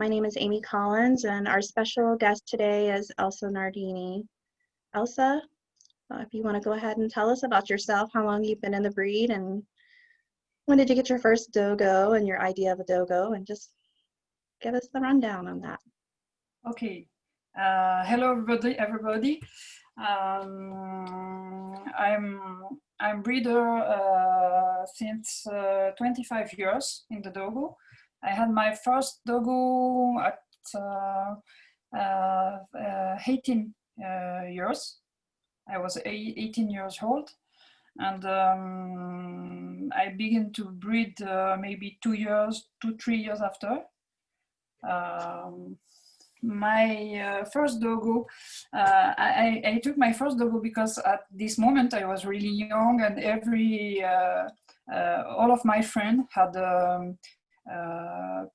My name is Amy Collins, and our special guest today is Elsa Nardini. Elsa, if you want to go ahead and tell us about yourself, how long you've been in the breed, and when did you get your first dogo and your idea of a dogo, and just give us the rundown on that. Okay. Hello, everybody. I'm breeder since 25 years in the dogo. I had my first dogo at 18 years. I was 18 years old, and I began to breed maybe 3 years after. My first dogo, I took my first dogo because at this moment I was really young, and all of my friends had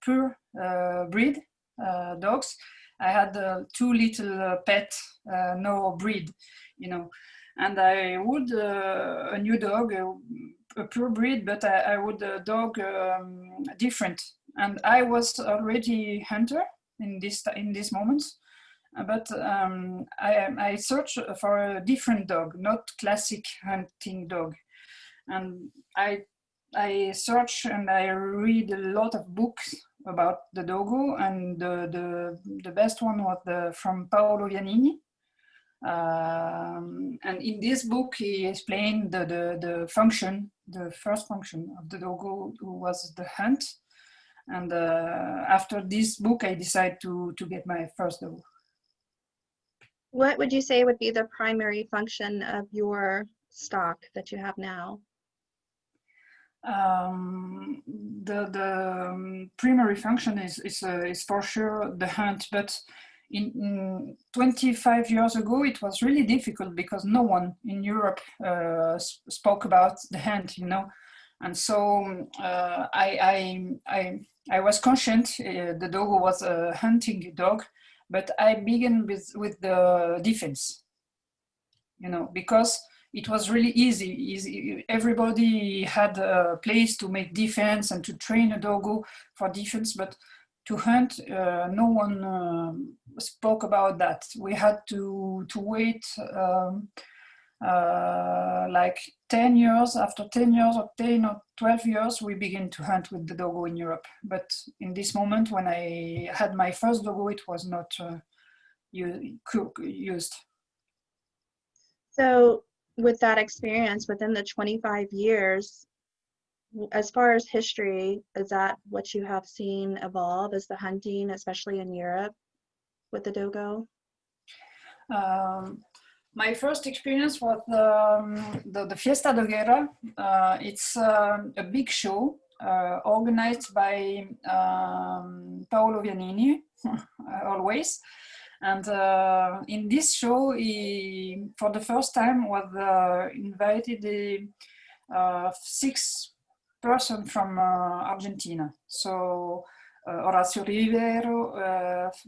pure breed dogs. I had 2 little pet, no breed, you know, and I would a new dog, a pure breed, but I would a dog different. And I was already hunter in this moment, but I searched for a different dog, not classic hunting dog. And I search and I read a lot of books about the dogo, and the best one was from Paolo Vianini. And in this book, he explained the function, the first function of the dogo was the hunt. And after this book, I decided to get my first dogo. What would you say would be the primary function of your stock that you have now? The primary function is for sure the hunt, but in 25 years ago, it was really difficult because no one in Europe spoke about the hunt, you know. And so I was conscious the dogo was a hunting dog, but I began with the defense, you know, because it was really easy. Everybody had a place to make defense and to train a dogo for defense, but to hunt, no one spoke about that. We had to wait like 10 years. After 10 years or 10 or 12 years, we began to hunt with the dogo in Europe. But in this moment, when I had my first dogo, it was not used. So with that experience within the 25 years, as far as history, is that what you have seen evolve, is the hunting, especially in Europe, with the dogo? My first experience was the Fiesta Doguera. It's a big show organized by Paolo Vianini, always. And in this show, he, for the first time, was invited 6 persons from Argentina. So Horacio Rivero,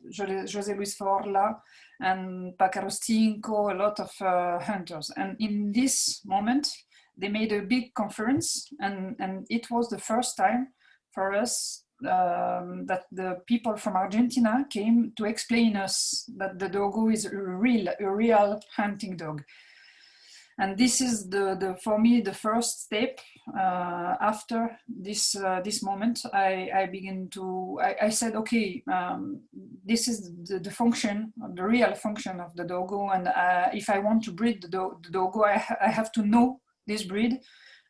José Luis Forla, and Pacarostinco, a lot of hunters. And in this moment, they made a big conference, and it was the first time for us that the people from Argentina came to explain us that the dogo is a real hunting dog. And this is for me the first step. After this moment, I said, okay, this is the function, the real function of the dogo, and if I want to breed the dogo, I have to know this breed,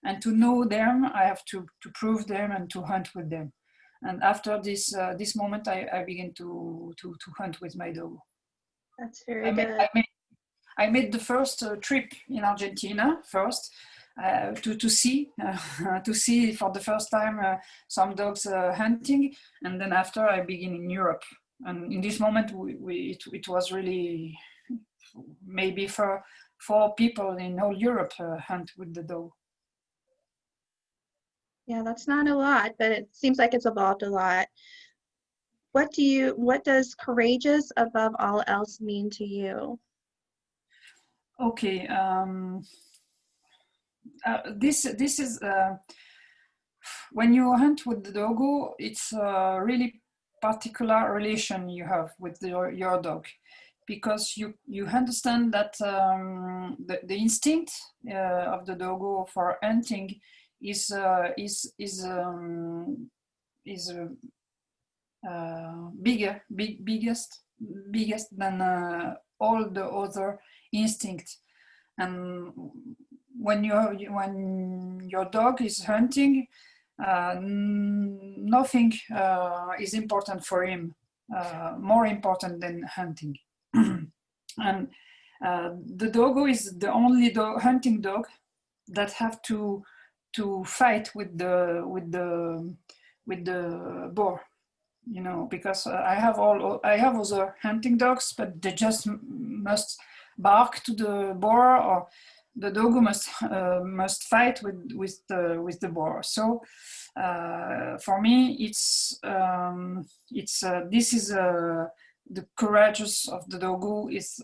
and to know them, I have to prove them and to hunt with them. And after this moment, I began to hunt with my dogo. That's very good. I made the first trip in Argentina first to see for the first time some dogs hunting, and then after I began in Europe. And in this moment, it was really maybe for 4 people in whole Europe hunt with the dog. Yeah, that's not a lot, but it seems like it's evolved a lot. What does courageous above all else mean to you? Okay, this is when you hunt with the dogo, it's really particular relation you have with your dog, because you understand that the instinct of the doggo for hunting is biggest than all the other instinct. And when your dog is hunting, nothing is important for him, more important than hunting. And the doggo is the only hunting dog that have to fight with the boar, you know, because I have other hunting dogs, but they just must bark to the boar, or the doggo must fight with the boar. So for me, this is the courageous of the doggo is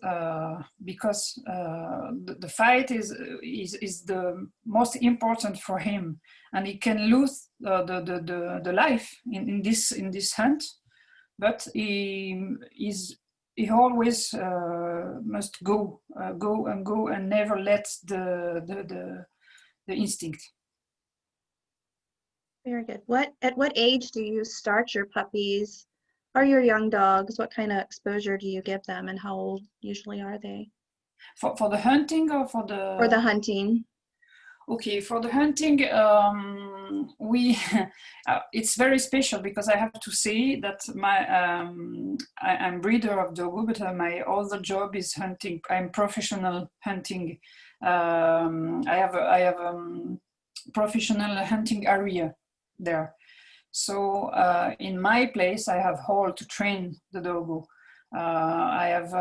because the fight is the most important for him, and he can lose the life in this hunt, but he always must go and never let the instinct. Very good. At what age do you start your puppies or your young dogs? What kind of exposure do you give them, and how old usually are they? For the hunting or for the? For the hunting. Okay, for the hunting, we it's very special, because I have to say that I'm breeder of doggo, but my other job is hunting. I'm professional hunting. I have professional hunting area there. So in my place, I have hall to train the doggo. I have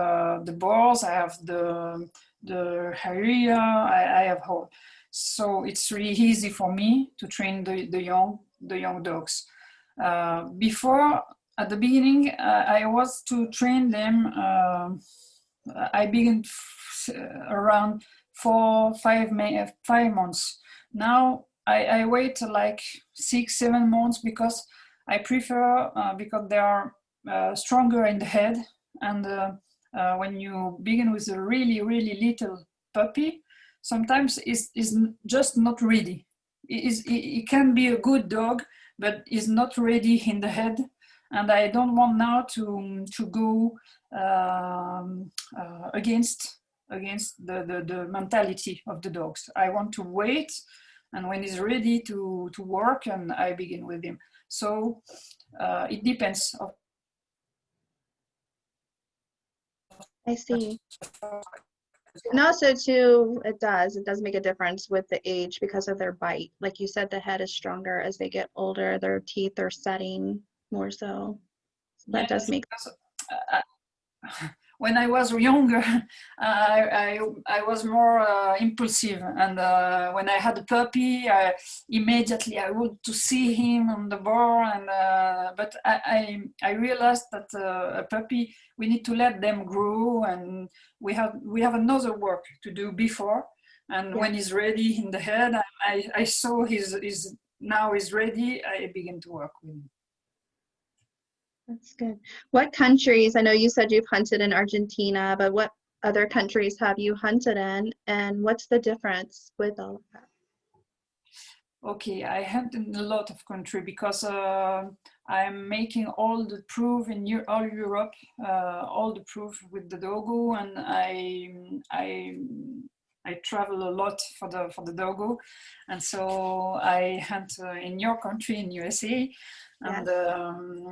the boars, I have the area, I have hall. So it's really easy for me to train the young dogs. Before, at the beginning, I was to train them. I began around 5 months. Now I wait like 6-7 months, because I prefer because they are stronger in the head, and when you begin with a really little puppy, sometimes is just not ready. It can be a good dog, but is not ready in the head, and I don't want now to go against the mentality of the dogs. I want to wait, and when he's ready to work, and I begin with him. So it depends. I see. And also too, it does make a difference with the age because of their bite. Like you said, the head is stronger as they get older. Their teeth are setting more so. That does make sense. When I was younger, I was more impulsive, and when I had a puppy, immediately I would to see him on the bar, and but I realized that a puppy, we need to let them grow, and we have another work to do before, and when he's ready in the head, I saw now he's ready, I begin to work with him. That's good. What countries, I know you said you've hunted in Argentina, but what other countries have you hunted in, and what's the difference with all of that? Okay, I hunted in a lot of countries, because I'm making all the proof in all Europe, all the proof with the doggo, and I travel a lot for the doggo, and so I hunt in your country, in USA, and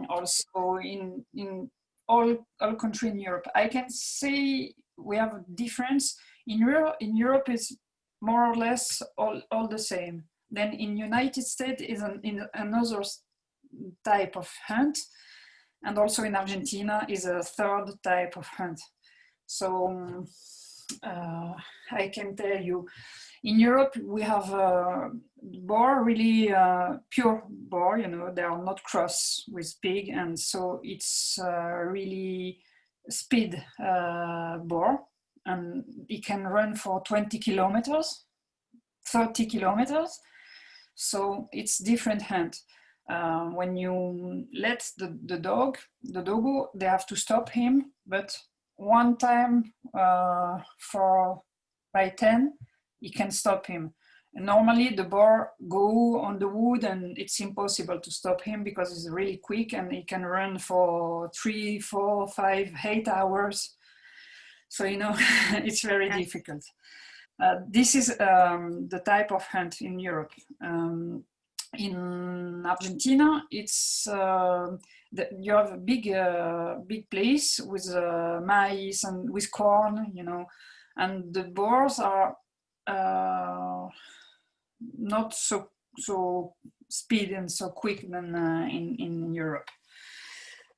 also in all country in Europe. I can say we have a difference. In Europe is more or less all the same. Then in United States is another type of hunt, and also in Argentina is a third type of hunt. So I can tell you, in Europe we have boar, really pure boar, you know, they are not cross with pig, and so it's really speed boar, and it can run for 20 kilometers, 30 kilometers. So it's different hunt. when you let the dogo, they have to stop him, but one time by 10, he can stop him. And normally the boar go on the wood and it's impossible to stop him because he's really quick and he can run for 3, 4, 5, 8 hours. So, you know, it's very difficult. This is the type of hunt in Europe. In Argentina, it's you have a big place with maize and with corn, you know, and the boars are not so speedy and so quick than in Europe.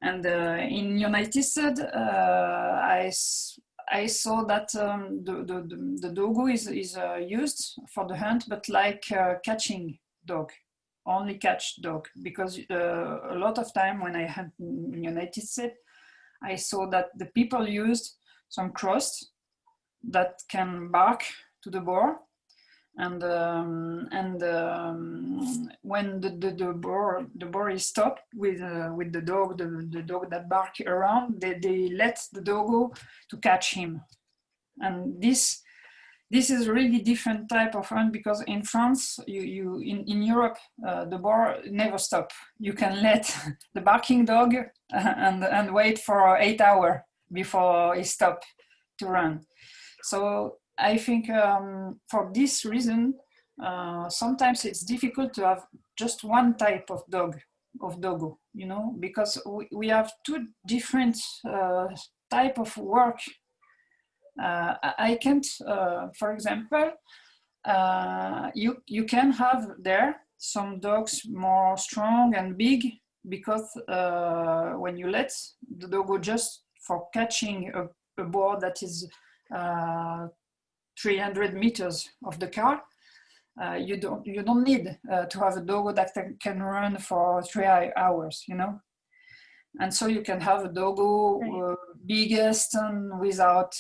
And in United States, I saw that the dogo is used for the hunt, but like catching dog, only catch dog, because a lot of time when I hunt in United States, I saw that the people used some cross that can bark to the boar, and when the boar is stopped with the dog, the dog that bark around, they let the dogo to catch him. And this is really different type of hunt, because in France, in Europe, the boar never stop. You can let the barking dog and wait for 8 hours before he stop to run. So I think for this reason, sometimes it's difficult to have just one type of dogo, you know, because we have two different type of work. I can't, for example, you can have there some dogs more strong and big, because when you let the dogo just for catching a boar that is 300 meters of the car, you don't need to have a dogo that can run for 3 hours, you know. And so you can have a dogo biggest and without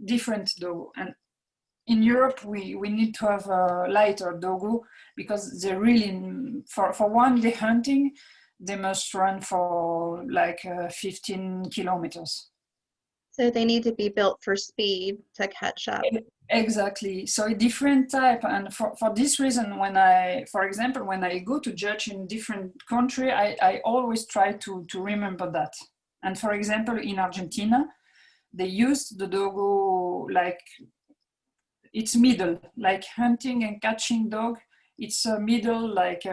different dogo. And in Europe, we need to have a lighter dogo, because they really, for one day hunting, they must run for like 15 kilometers. So they need to be built for speed to catch up. Exactly. So a different type. And for this reason, for example, when I go to judge in different country, I always try to remember that. And for example, in Argentina, they used the dogo like it's middle, like hunting and catching dog. It's a middle, like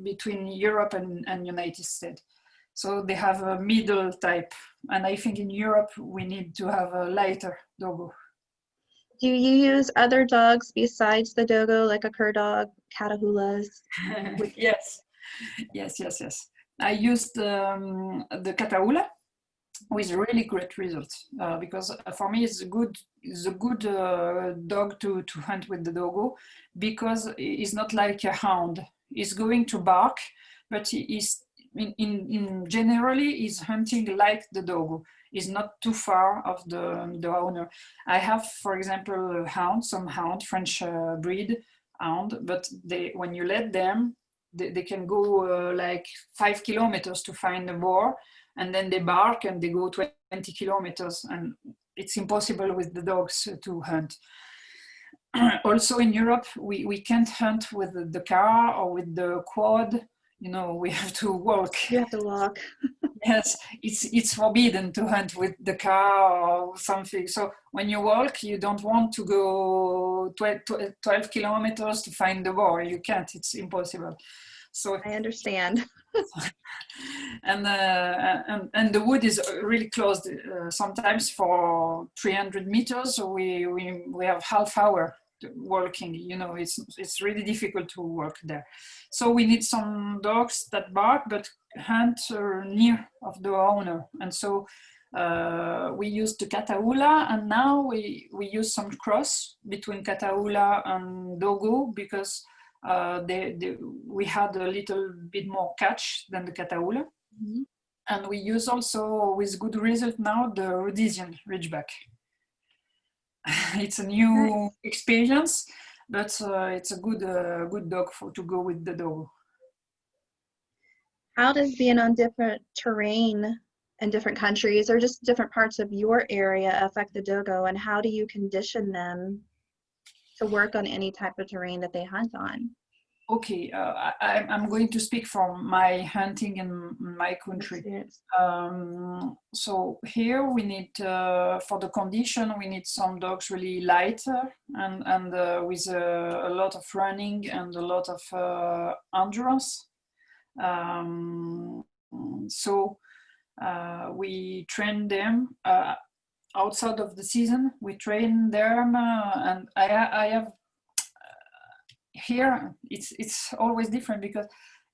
between Europe and United States. So they have a middle type. And I think in Europe, we need to have a lighter dogo. Do you use other dogs besides the dogo, like a cur dog, catahoulas? Yes. I used the catahoula with really great results, because for me it's a good dog to hunt with the dogo, because it's not like a hound. He's going to bark, but he is in generally is hunting like the dogo. Is not too far of the owner. I have, for example, some hound, French breed hound, but when you let them, they can go like 5 kilometers to find a boar, and then they bark and they go 20 kilometers, and it's impossible with the dogs to hunt. Also in Europe, we can't hunt with the car or with the quad. You know, we have to walk. You have to walk. Yes, it's forbidden to hunt with the car or something. So when you walk, you don't want to go 12 kilometers to find the boar. You can't, it's impossible. So I understand. and the wood is really closed. Sometimes for 300 meters, we have half hour walking. You know, it's really difficult to walk there. So we need some dogs that bark but hunt near of the owner. And so we used the catahoula, and now we use some cross between catahoula and dogo, because we had a little bit more catch than the catahoula. Mm-hmm. And we use also, with good result now, the Rhodesian Ridgeback. It's a new experience, but it's a good dog to go with the dog. How does being on different terrain in different countries or just different parts of your area affect the dogo, and how do you condition them to work on any type of terrain that they hunt on? Okay, I'm going to speak from my hunting in my country. So here we need, for the condition, we need some dogs really lighter and with a lot of running and a lot of endurance. So we train them outside of the season. We train them, and I have here. It's always different because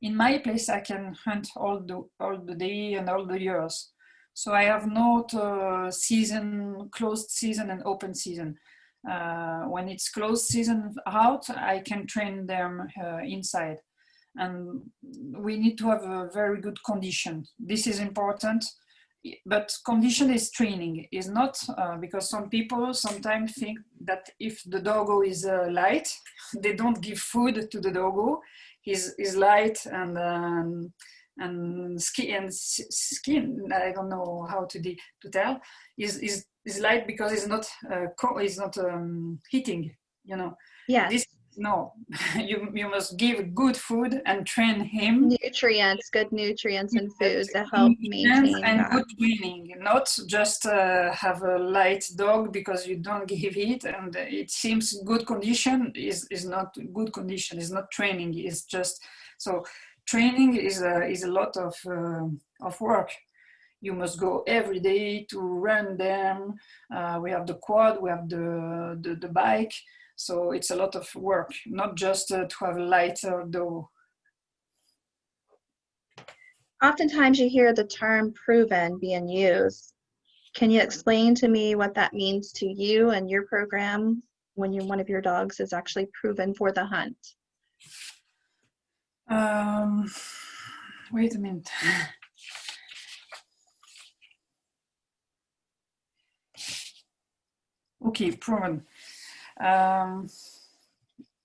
in my place I can hunt all the day and all the years. So I have not season, closed season and open season. When it's closed season out, I can train them inside. And we need to have a very good condition. This is important, but condition is training, is not, because some people sometimes think that if the doggo is light, they don't give food to the doggo. He's light and skin, I don't know how to tell, is light because it's not heating, you know. Yes. No, you must give good food and train him. Nutrients, good nutrients and food to help maintain and that. good training, not just have a light dog because you don't give it and it seems good condition is not good condition, is not training, is just so training is a lot of work. You must go every day to run them. We have the quad, we have the bike. So it's a lot of work, not just to have a lighter dog. Oftentimes you hear the term proven being used. Can you explain to me what that means to you and your program when one of your dogs is actually proven for the hunt? Wait a minute. Okay, proven.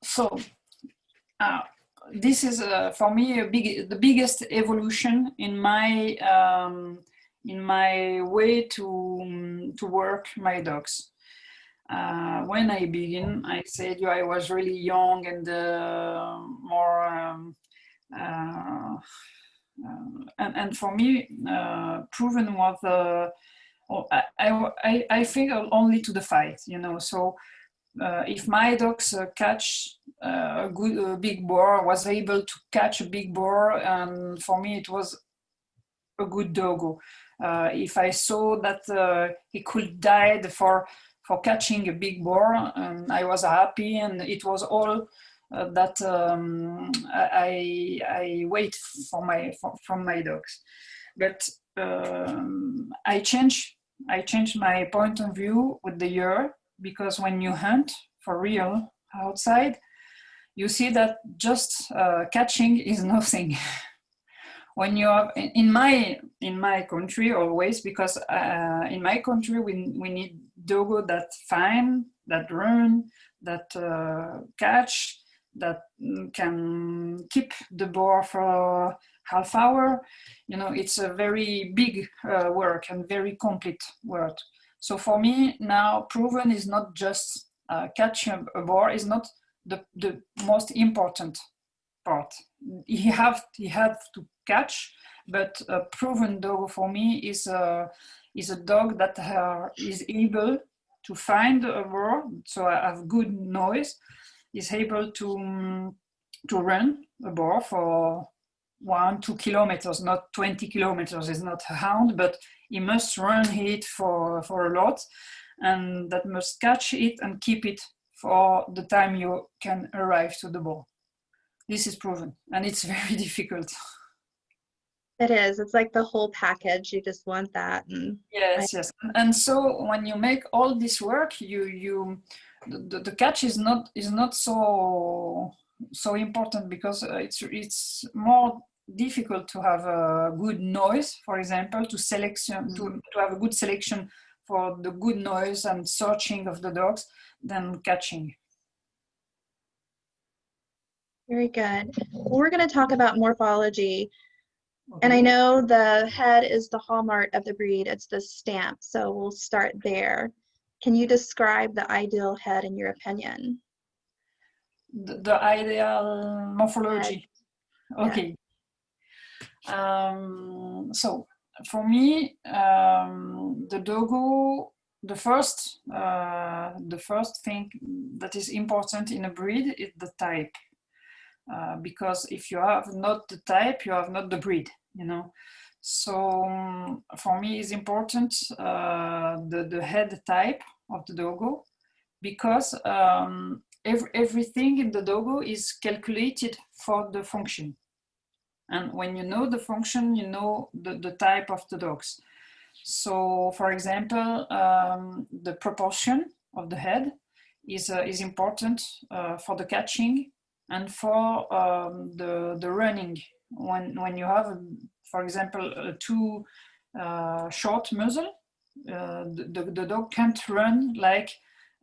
So this is for me the biggest evolution in my way to work my dogs. When I begin, I said I was really young and more and for me proven was I think only to the fight, you know. So if my dogs catch a good big boar, was able to catch a big boar, and for me it was a good doggo. If I saw that he could die for catching a big boar, I was happy, and it was all that I wait for from my dogs. But I changed my point of view with the year, because when you hunt for real outside, you see that just catching is nothing. When you have in my country always, because in my country we need doggo that find, that run, that catch, that can keep the boar for half hour. You know, it's a very big work and very complete work. So for me now, proven is not just catch a boar, is not the most important part. He had to catch, but a proven dog for me is a dog that is able to find a boar, so I have good noise, is able to run a boar for 1-2 kilometers, not 20 kilometers. It's not a hound, but he must run it for a lot, and that must catch it and keep it for the time you can arrive to the boar. This is proven, and it's very difficult. It is. It's like the whole package. You just want that. And yes. And so when you make all this work, the catch is not so important, because it's more difficult to have a good noise, for example, to have a good selection for the good noise and searching of the dogs than catching. Very good. Well, we're going to talk about morphology. And I Okay. know the head is the hallmark of the breed. It's the stamp. So we'll start there. Can you describe the ideal head in your opinion? The ideal Head. morphology. Yeah. Okay. So for me, the dogo, the first thing that is important in a breed is the type, because if you have not the type, you have not the breed, you know. So for me, it's important the head type of the dogo, because everything in the dogo is calculated for the function. And when you know the function, you know the type of the dogs. So, for example, the proportion of the head is important for the catching and for the running. When you have, for example, too short muzzle, the dog can't run like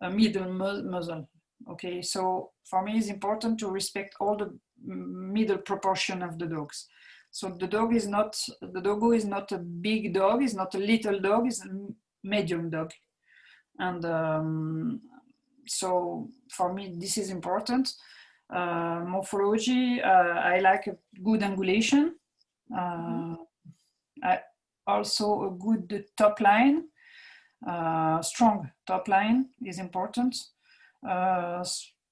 a middle muzzle. Okay, so for me, it's important to respect all the middle proportion of the dogs. So the dogo is not a big dog, is not a little dog, is a medium dog. And so for me, this is important. Morphology, I like a good angulation. Also a good top line. Strong top line is important. A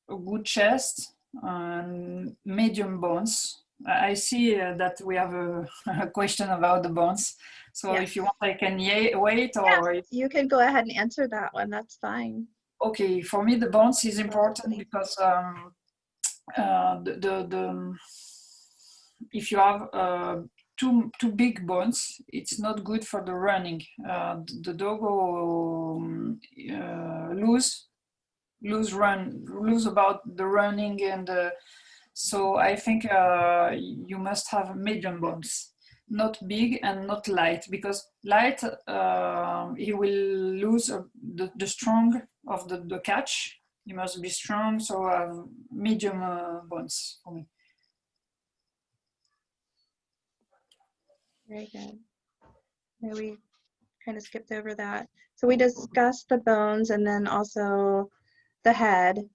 good chest and medium bones. I see that we have a question about the bones. So Yes. if you want, I can wait or... Yes, you can go ahead and answer that one. That's fine. Okay, for me the bones is important because if you have too big bones, it's not good for the running. The dogo lose about the running, and so I think you must have medium bones, not big and not light, because light he will lose the strong of the catch. You must be strong, so medium bones for me. Very good. Yeah, we kind of skipped over that. So we discussed the bones and then also the head.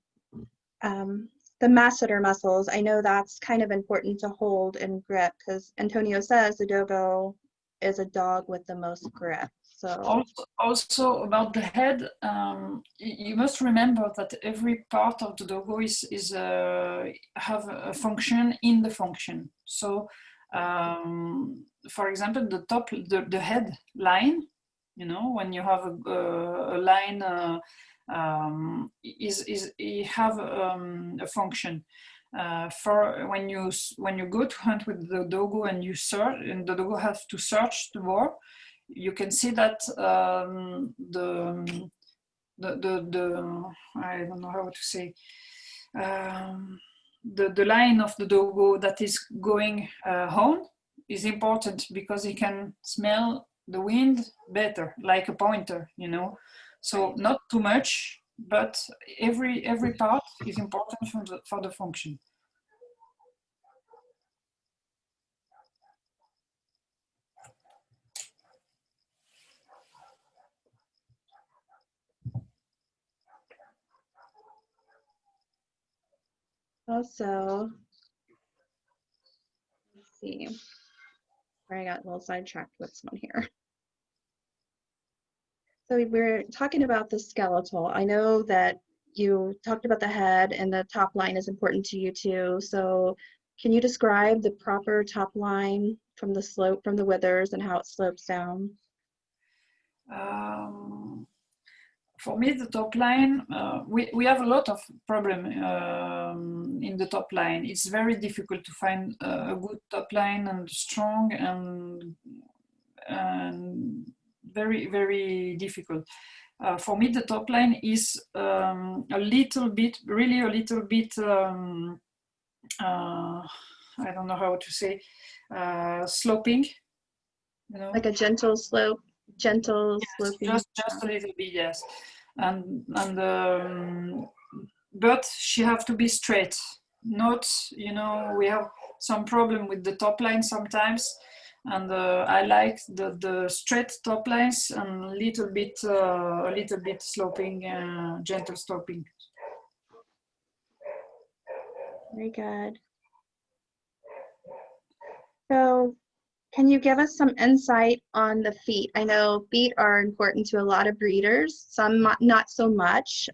The masseter muscles, I know that's kind of important to hold and grip, because Antonio says the dogo is a dog with the most grip. So also about the head, you must remember that every part of the dogo is have a function in the function. So for example, the head line, you know, when you have a line it have a function. For when you go to hunt with the dogo and you search, and the dogo has to search the boar, you can see that the I don't know how to say, the line of the dogo that is going home is important, because he can smell the wind better, like a pointer, you know. So not too much, but every part is important for the function. also, let's see, I got a little sidetracked with this one here. So we're talking about the skeletal. I know that you talked about the head and the top line is important to you too. So can you describe the proper top line from the slope, from the withers, and how it slopes down? For me, the top line, we have a lot of problem in the top line. It's very difficult to find a good top line and strong, and very, very difficult. For me, the top line is a little bit, really a little bit, I don't know how to say, sloping, you know? Like a gentle slope, sloping. Just a little bit, yes. And but she have to be straight. notes. You know, we have some problem with the top line sometimes, and I like the straight top lines and a little bit sloping, gentle sloping. Very good. So can you give us some insight on the feet? I know feet are important to a lot of breeders, some not so much.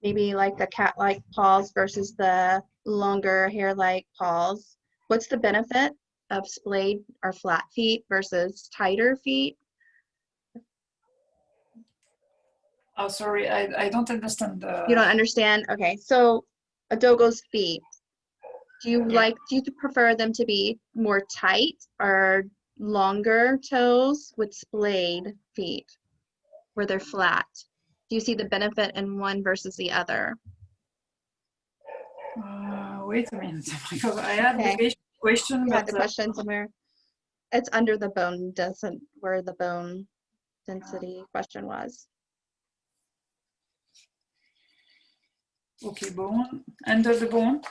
Maybe like the cat-like paws versus the longer hair-like paws. What's the benefit of splayed or flat feet versus tighter feet? Oh, sorry, I don't understand. You don't understand? Okay, so a dogo's feet. Do you prefer them to be more tight or longer toes with splayed feet where they're flat? Do you see the benefit in one versus the other? Wait a minute, because I had Okay. the question, You but had the question somewhere. It's under the bone, doesn't where the bone density question was. okay, bone, under the bone.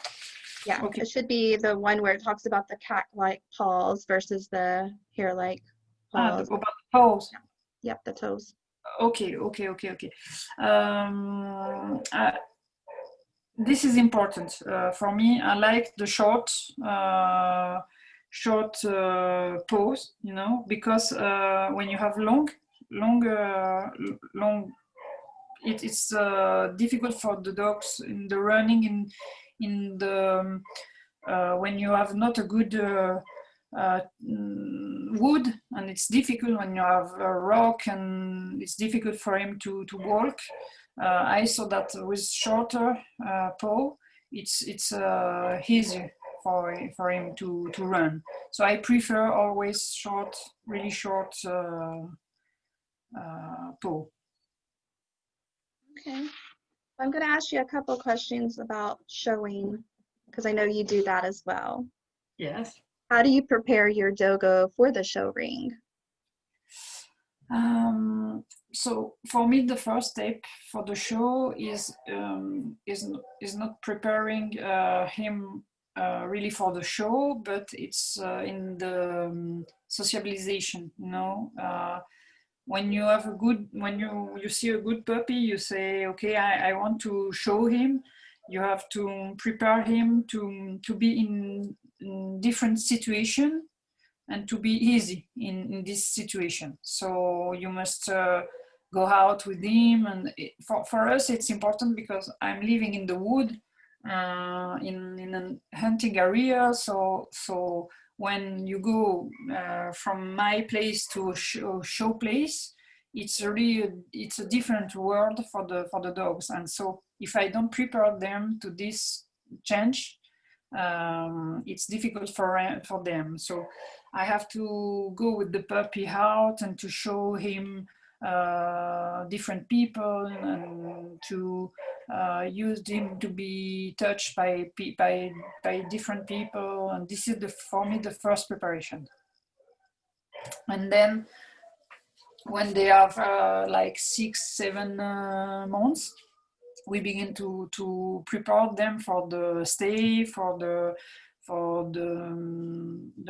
Yeah, Okay. it should be the one where it talks about the cat-like paws versus the hair-like paws. About the toes. Yep, the toes. Okay. This is important for me. I like the short pose, you know, because when you have long, it's difficult for the dogs in the running in the when you have not a good wood, and it's difficult when you have a rock and it's difficult for him to walk. I saw that with shorter paw, it's easier for him to run. So I prefer always short, really short paw. Okay. I'm going to ask you a couple questions about showing, because I know you do that as well. Yes. How do you prepare your dogo for the show ring? So for me, the first step for the show is not preparing him really for the show, but it's in the socialization. You know, when you have a good, when you see a good puppy, you say, okay, I want to show him. You have to prepare him to be in different situation and to be easy in this situation. So you must go out with him, and for us it's important because I'm living in the wood in a hunting area. So when you go from my place to a show place, it's really it's a different world for the dogs. And so if I don't prepare them to this change, it's difficult for them. So I have to go with the puppy out and to show him different people, and to use him to be touched by different people. And this is for me the first preparation. And then when they have like 6-7 months, we begin to prepare them for the stay, for the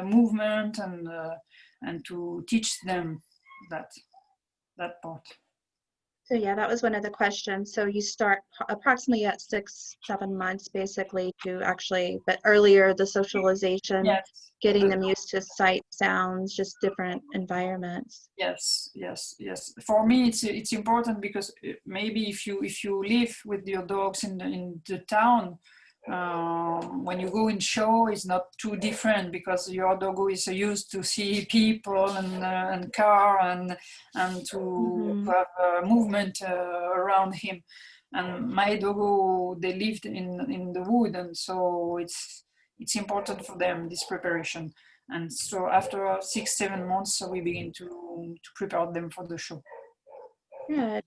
movement, and to teach them that part. So yeah, that was one of the questions. So you start approximately at 6-7 months, basically, to actually, but earlier the socialization, Yes. getting them used to sight, sounds, just different environments. Yes. For me, it's important because maybe if you live with your dogs in the town, when you go in show, it's not too different because your dog is used to see people and car and to have movement around him. And my doggo, they lived in the wood, and so it's important for them, this preparation. And so after 6-7 months, we begin to prepare them for the show. Good.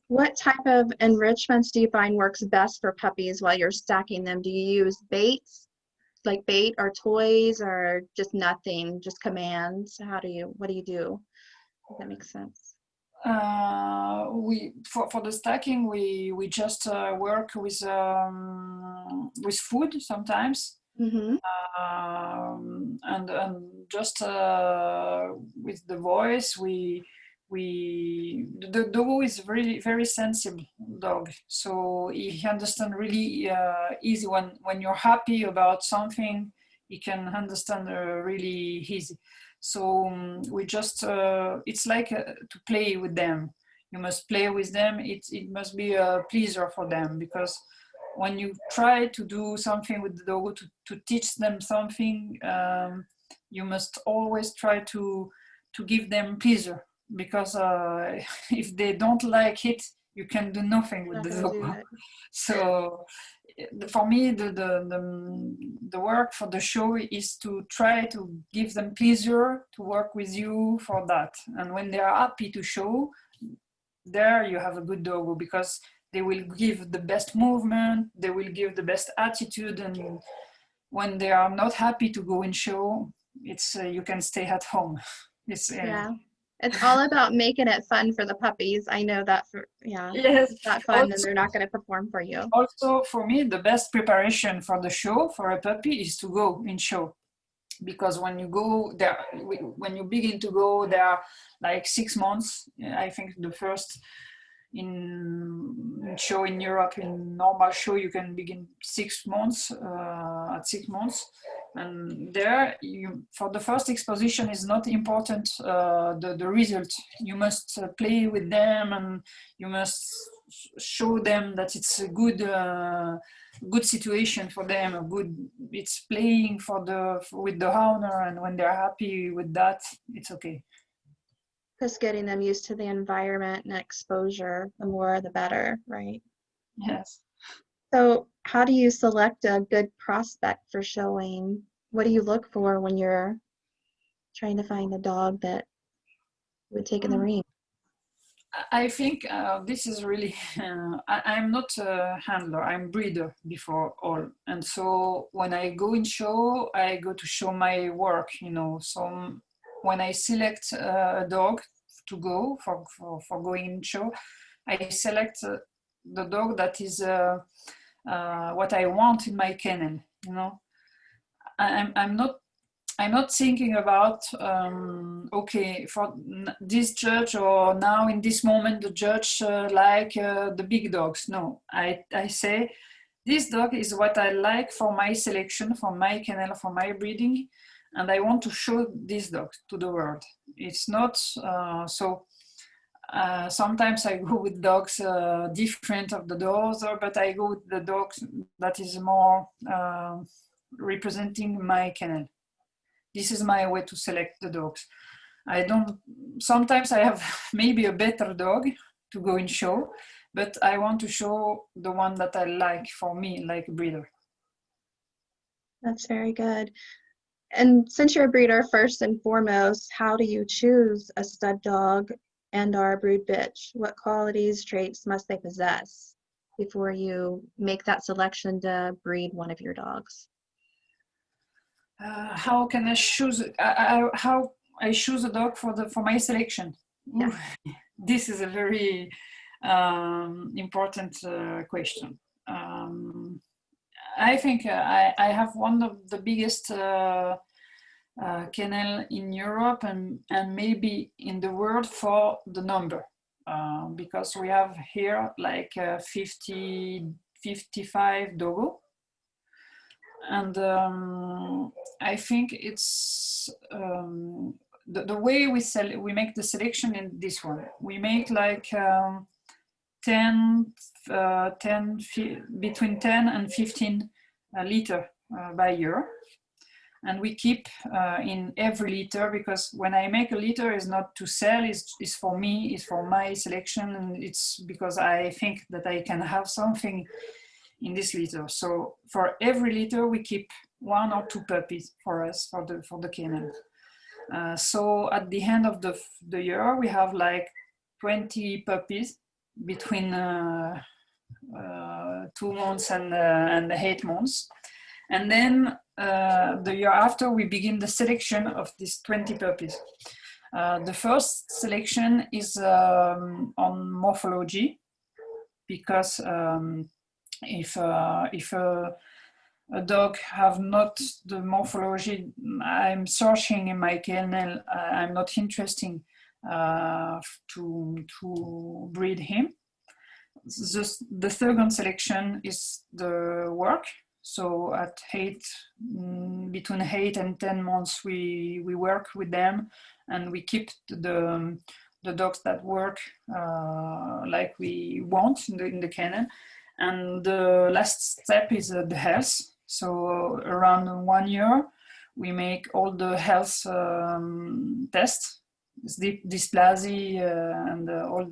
What type of enrichments do you find works best for puppies while you're stacking them? Do you use baits, like bait or toys, or just nothing, just commands? What do you do? Does that make sense? We for the stacking we just work with food sometimes, Mm-hmm. and just with the voice the dog is really very sensible dog, so he understand really easy when you're happy about something. He can understand really easy. So we just it's like to play with them. You must play with them. It must be a pleasure for them, because when you try to do something with the dog to teach them something, you must always try to give them pleasure, because if they don't like it, you can do nothing with Not the gonna do dog. it. So for me, the work for the show is to try to give them pleasure to work with you for that. And when they are happy to show, there you have a good doggo, because they will give the best movement, they will give the best attitude, and when they are not happy to go and show, it's you can stay at home. It's Yeah. It's all about making it fun for the puppies. I know that for, yeah. yes. It's not fun, then they're not going to perform for you. Also, for me, the best preparation for the show for a puppy is to go in show, because when you go there, when you begin to go there, like 6 months, I think the first in show in Europe, in normal show, you can begin 6 months, at 6 months. And there, for the first exposition is not important the result. You must play with them, and you must show them that it's a good situation for them. It's playing with the owner, and when they're happy with that, it's okay. Just getting them used to the environment and exposure, the more the better, right? Yes. So how do you select a good prospect for showing? What do you look for when you're trying to find a dog that would take in the ring? I think this is really, I'm not a handler, I'm breeder before all. And so when I go in show, I go to show my work, So when I select a dog to go for going in show, I select the dog that is what I want in my kennel, I'm not thinking about okay, for this judge, or now in this moment the judge like the big dogs. No, I say this dog is what I like for my selection, for my kennel, for my breeding, and I want to show this dog to the world. It's not so. Sometimes I go with dogs different of the other, but I go with the dogs that is more representing my kennel. This is my way to select the dogs. Sometimes I have maybe a better dog to go in show, but I want to show the one that I like for me, like a breeder. That's very good. And since you're a breeder, first and foremost, how do you choose a stud dog and/or a brood bitch? What qualities, traits must they possess before you make that selection to breed one of your dogs? How can I choose? How I choose a dog for my selection? Yeah. This is a very important question. I think I have one of the biggest kennel in Europe and maybe in the world for the number, because we have here like 55 dogo. And I think it's the way we make the selection in this one. We make like 10, between 10 and 15 liter by year. And we keep in every liter, because when I make a liter, is not to sell, is for me, is for my selection, and it's because I think that I can have something in this liter. So for every liter, we keep 1 or 2 puppies for us, for the kennel. So at the end of the year, we have like 20 puppies between 2 months and 8 months. And then the year after, we begin the selection of these 20 puppies. The first selection is on morphology, because if a dog have not the morphology I'm searching in my kennel, I'm not interested to breed him. The second selection is the work. So at between 8 and 10 months, we work with them, and we keep the dogs that work like we want in the kennel. And the last step is the health. So around 1 year, we make all the health tests, dysplasia and all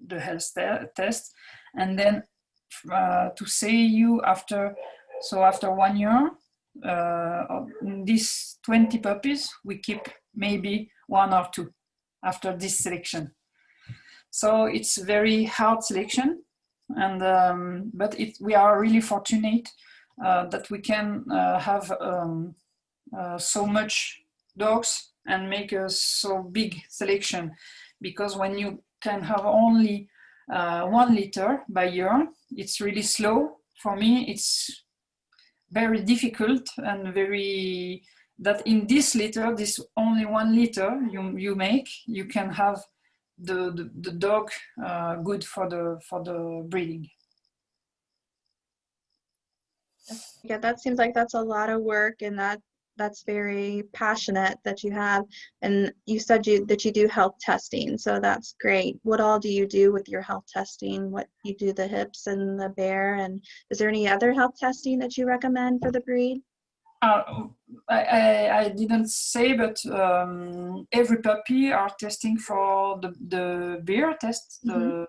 the health tests. And then to say you after 1 year, these 20 puppies, we keep maybe 1 or 2 after this selection. So it's very hard selection, and but we are really fortunate that we can have so much dogs and make a so big selection, because when you can have only 1 litter by year, it's really slow. For me, it's very difficult, and very that in this litter, this only 1 liter you make, you can have the dog good for the breeding. Yeah, that seems like that's a lot of work, and that's very passionate that you have. And you said that you do health testing, so that's great. What all do you do with your health testing? What you do, the hips and the bear, and is there any other health testing that you recommend for the breed? I didn't say, but every puppy are testing for the bear test. Mm-hmm.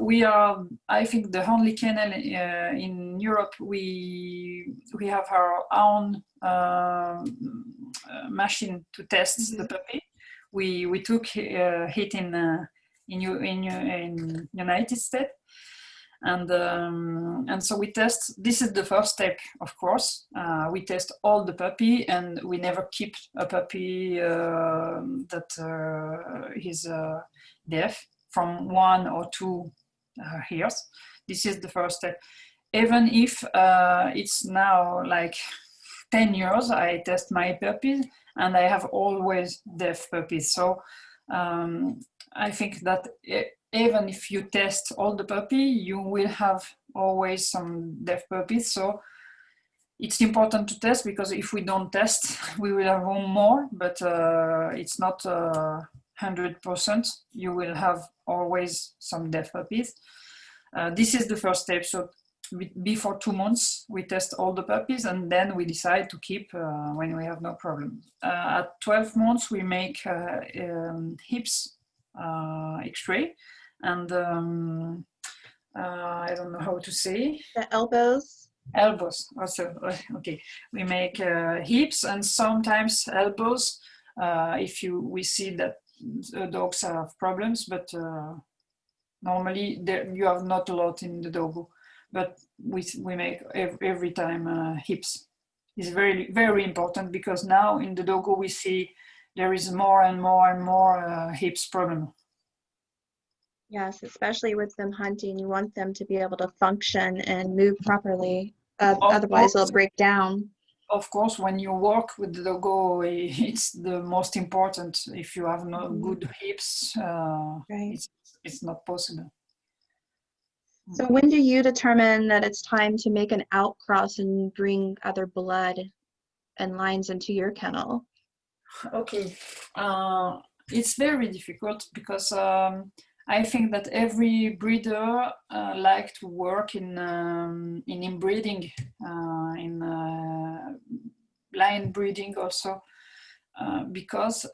We are, I think, the only kennel in Europe. We have our own machine to test mm-hmm. the puppy. We took it in United States. And so we test. This is the first step, of course. We test all the puppy, and we never keep a puppy that is deaf from 1 or 2 years. This is the first step. Even if it's now like 10 years, I test my puppies, and I have always deaf puppies. So I think that even if you test all the puppy, you will have always some deaf puppies. So it's important to test, because if we don't test, we will have more, but it's not 100%. You will have always some deaf puppies. This is the first step. So before 2 months, we test all the puppies, and then we decide to keep when we have no problem. At 12 months, we make hips X-ray, and I don't know how to say. The elbows. Elbows also. Okay, we make hips and sometimes elbows if we see that dogs have problems, but normally you have not a lot in the doggo, but we make every time hips. It's very, very important, because now in the doggo we see there is more and more and more hips problem. Yes, especially with them hunting, you want them to be able to function and move properly. Otherwise, they'll break down. Of course, when you work with the doggo, it's the most important. If you have no good hips, right. It's not possible. So when do you determine that it's time to make an outcross and bring other blood and lines into your kennel? Okay, it's very difficult, because I think that every breeder like to work in inbreeding, in line breeding also, because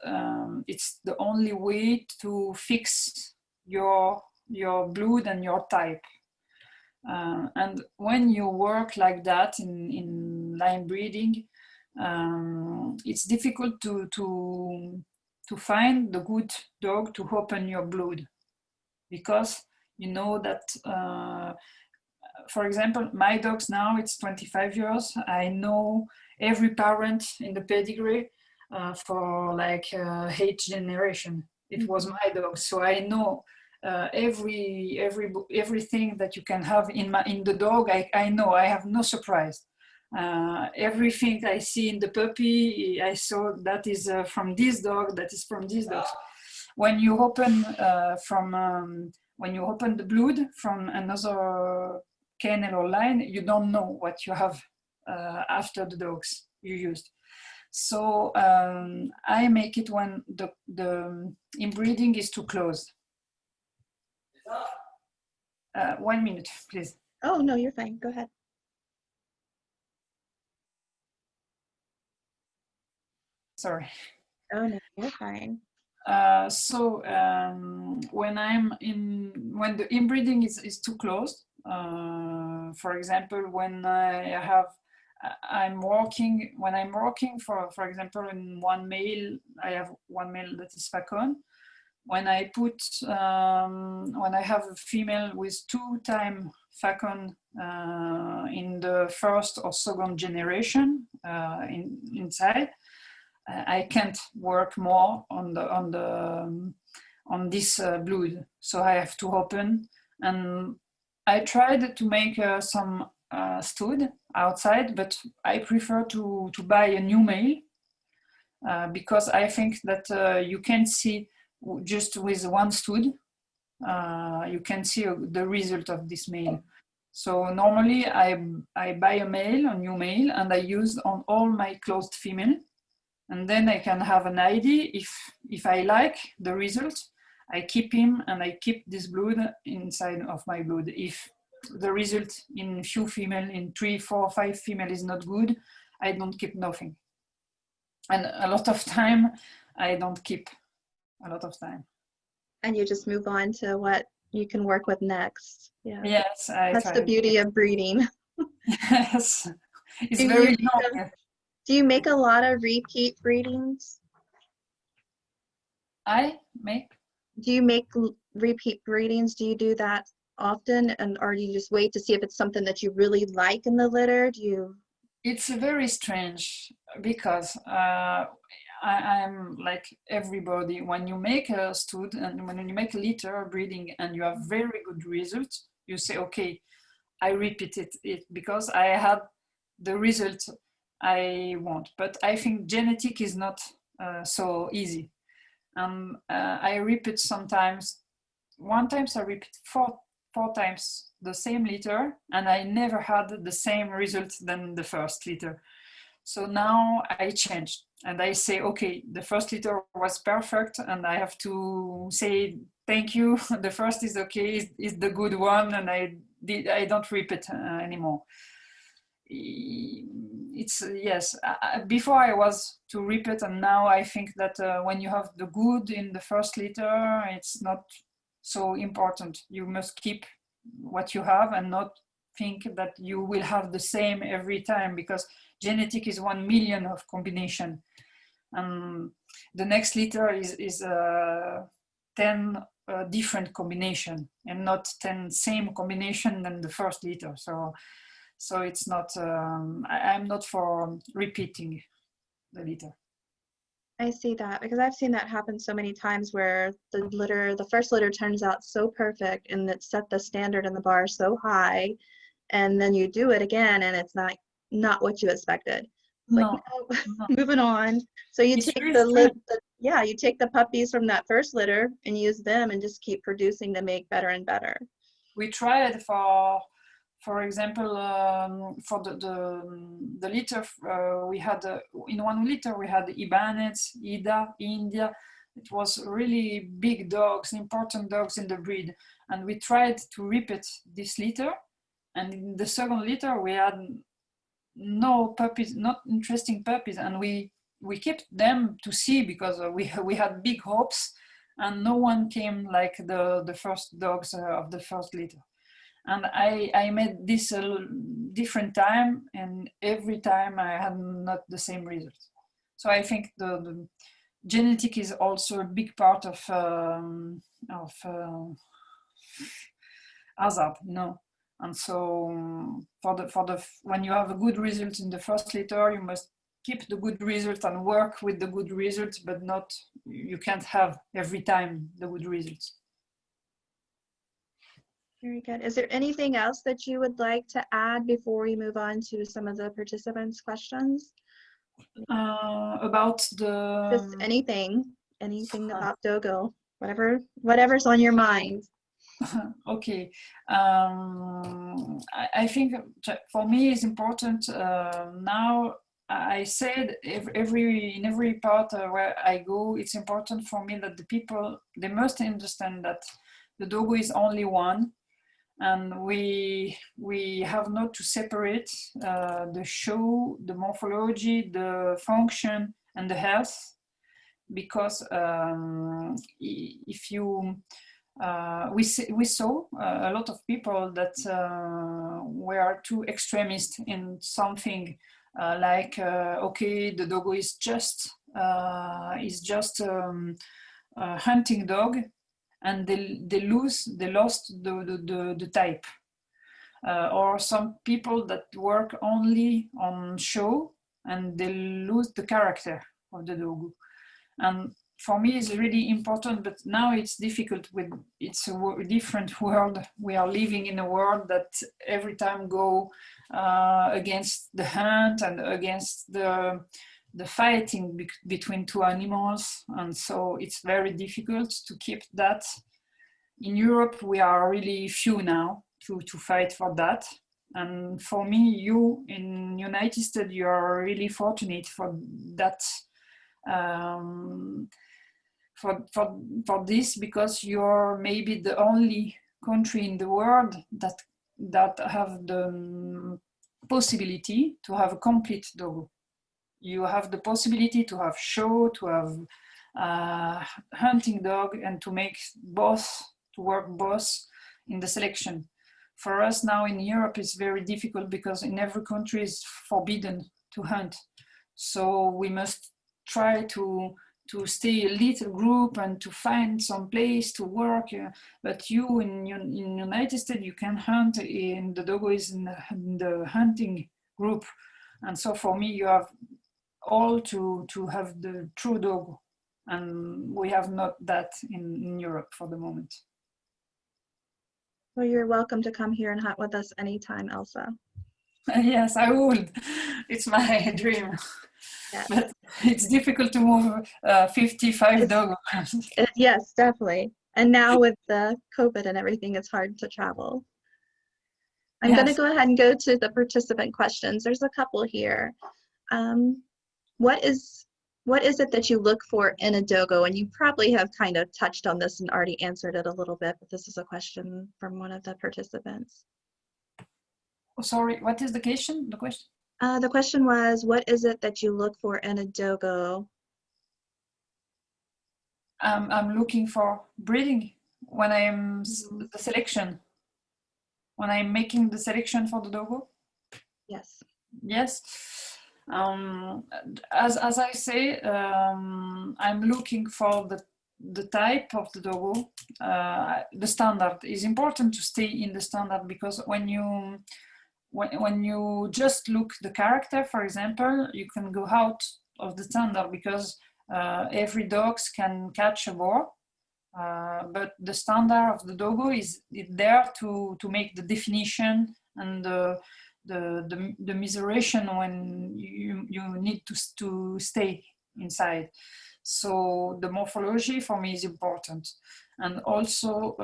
it's the only way to fix your blood and your type. And when you work like that in line breeding, it's difficult to find the good dog to open your blood, because you know that, for example, my dogs now, it's 25 years. I know every parent in the pedigree. for like 8 generation. It was my dog, so I know everything that you can have in the dog. I know. I have no surprise. Everything I see in the puppy, I saw that is from this dog. That is from this dog. When you open when you open the blood from another kennel or line, you don't know what you have after the dogs you used. So I make it when the inbreeding is too close. 1 minute, please. Oh, no, you're fine. Go ahead. Sorry. Oh, no, you're fine. So when the inbreeding is too close, for example, when I'm working for example in one male, I have one male that is Facon. When I have a female with 2 times Facon in the first or second generation inside, I can't work more on this blood, so I have to open. And I tried to make some stud outside, but I prefer to buy a new male because I think that you can see just with one stud, you can see the result of this male. So normally I buy a new male, and I use on all my closed female. And then I can have an idea if I like the result, I keep him and I keep this blood inside of my blood. If the result in few female, in 3, 4, 5 female is not good, I don't keep nothing. And a lot of time, I don't keep a lot of time. And you just move on to what you can work with next. Yeah. Yes, that's the beauty of breeding. Yes, it's very long. Do you make a lot of repeat breedings? Do you make repeat breedings? Do you do that often, or do you just wait to see if it's something that you really like in the litter? It's very strange because I'm like everybody. When you make a stud and when you make a litter breeding and you have very good results, you say, okay, I repeat it because I had the result I want. But I think genetic is not so easy. I repeat sometimes. One time I repeat four times the same litter, and I never had the same result than the first litter. So now I changed and I say, okay, the first litter was perfect, and I have to say thank you. The first is okay, is the good one, and I don't repeat anymore. It's yes. Before I was to repeat, and now I think that when you have the good in the first litter, it's not so important. You must keep what you have and not think that you will have the same every time, because genetic is 1 million of combination. The next litter is 10 different combination and not 10 same combination than the first litter. So it's not, I'm not for repeating the litter. I see that, because I've seen that happen so many times where the first litter turns out so perfect and it set the standard and the bar so high, and then you do it again and it's not what you expected. No. Moving on. So you take you take the puppies from that first litter and use them and just keep producing to make better and better. We tried for example, for the litter, we had in one litter we had Ibanez, Ida, India. It was really big dogs, important dogs in the breed, and we tried to repeat this litter. And in the second litter, we had no puppies, not interesting puppies, and we kept them to see because we had big hopes, and no one came like the first dogs of the first litter. And I made this a different time, and every time I had not the same result. So I think the genetic is also a big part of hazard, you know. And so for the when you have a good result in the first litter, you must keep the good results and work with the good results, but not, you can't have every time the good results. Very good. Is there anything else that you would like to add before we move on to some of the participants' questions? About the... Just anything about Dogo, whatever's on your mind. Okay. I think for me it's important now. I said in every part where I go, it's important for me that the people, they must understand that the Dogo is only one, and we have not to separate the show, the morphology, the function, and the health, because if you we saw a lot of people that were too extremist in something, like okay, the Dogo is just a hunting dog, and they lost the type, or some people that work only on show and they lose the character of the Dogo. And for me it's really important, but now it's difficult with, it's a different world. We are living in a world that every time go against the hunt and against the fighting between two animals, and so it's very difficult to keep that. In Europe we are really few now to fight for that, and for me, you in United States, you are really fortunate for that, for this, because you're maybe the only country in the world that have the possibility to have a complete Dogo. You have the possibility to have show, to have hunting dog, and to make both, to work both in the selection. For us now in Europe, it's very difficult because in every country it's forbidden to hunt. So we must try to stay a little group and to find some place to work. But you in United States, you can hunt, in the Dogo is in the hunting group. And so for me, you have all to have the true Dogo. And we have not that in Europe for the moment. Well, you're welcome to come here and hunt with us anytime, Elsa. Yes, I would. It's my dream. Yes. But it's difficult to move 55 Dogos. Yes, definitely. And now with the COVID and everything, it's hard to travel. I'm going to go ahead and go to the participant questions. There's a couple here. What is it that you look for in a Dogo? And you probably have kind of touched on this and already answered it a little bit, but this is a question from one of the participants. Oh, sorry, what is the question? The question was, what is it that you look for in a Dogo? I'm looking for breeding when I'm the selection. When I'm making the selection for the Dogo. Yes. Yes. As I say, I'm looking for the type of the Dogo. The standard is important to stay in the standard, because when you just look the character, for example, you can go out of the standard, because every dog can catch a boar, but the standard of the Dogo is there to make the definition and the measuration when you need to stay inside. So the morphology for me is important, and also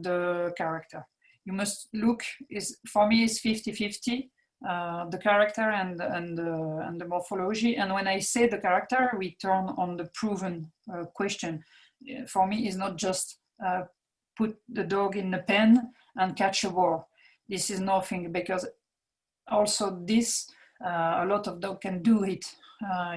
the character. You must look, for me is 50-50, the character and the morphology. And when I say the character, we turn on the proven question. For me, is not just put the dog in the pen and catch a boar. This is nothing, because also this, a lot of dogs can do it.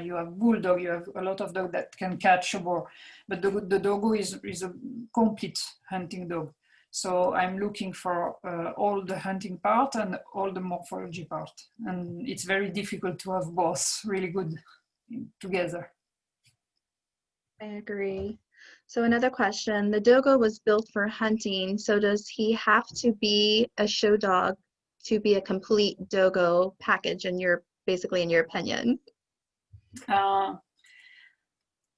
You have bulldog, you have a lot of dogs that can catch a boar, but the Dogo is a complete hunting dog. So I'm looking for all the hunting part and all the morphology part. And it's very difficult to have both really good together. I agree. So another question, the Dogo was built for hunting. So does he have to be a show dog to be a complete Dogo package, basically in your opinion?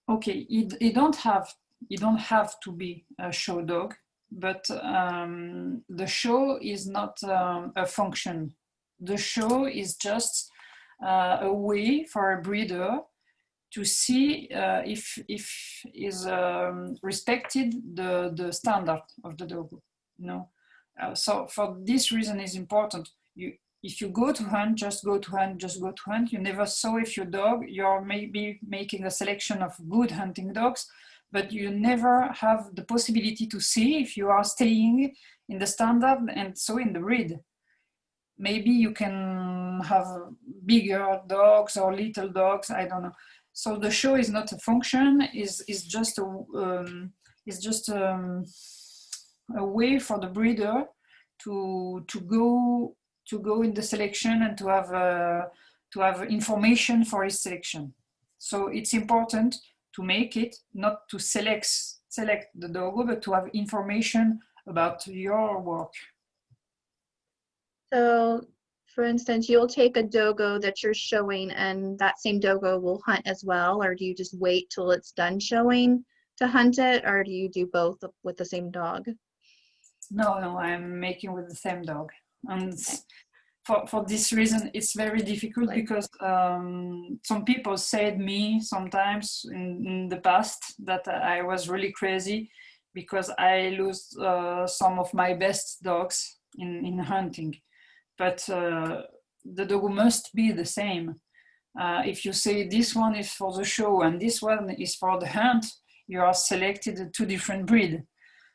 Okay, you don't have to be a show dog, but the show is not a function. The show is just a way for a breeder to see if is respected the standard of the dog. You know, so for this reason is important. If you go to hunt, just go to hunt, just go to hunt. You never saw if your dog, you're maybe making a selection of good hunting dogs, but you never have the possibility to see if you are staying in the standard and so in the breed. Maybe you can have bigger dogs or little dogs, I don't know. So the show is not a function, is just a way for the breeder to go in the selection and to have information for his selection. So it's important to make it, not to select the doggo, but to have information about your work. So, for instance, you'll take a dogo that you're showing and that same dogo will hunt as well, or do you just wait till it's done showing to hunt it, or do you do both with the same dog? No, I'm making with the same dog. And for this reason, it's very difficult because some people said me sometimes in the past that I was really crazy because I lose some of my best dogs in hunting. But the dog must be the same. If you say this one is for the show and this one is for the hunt, you are selected two different breed.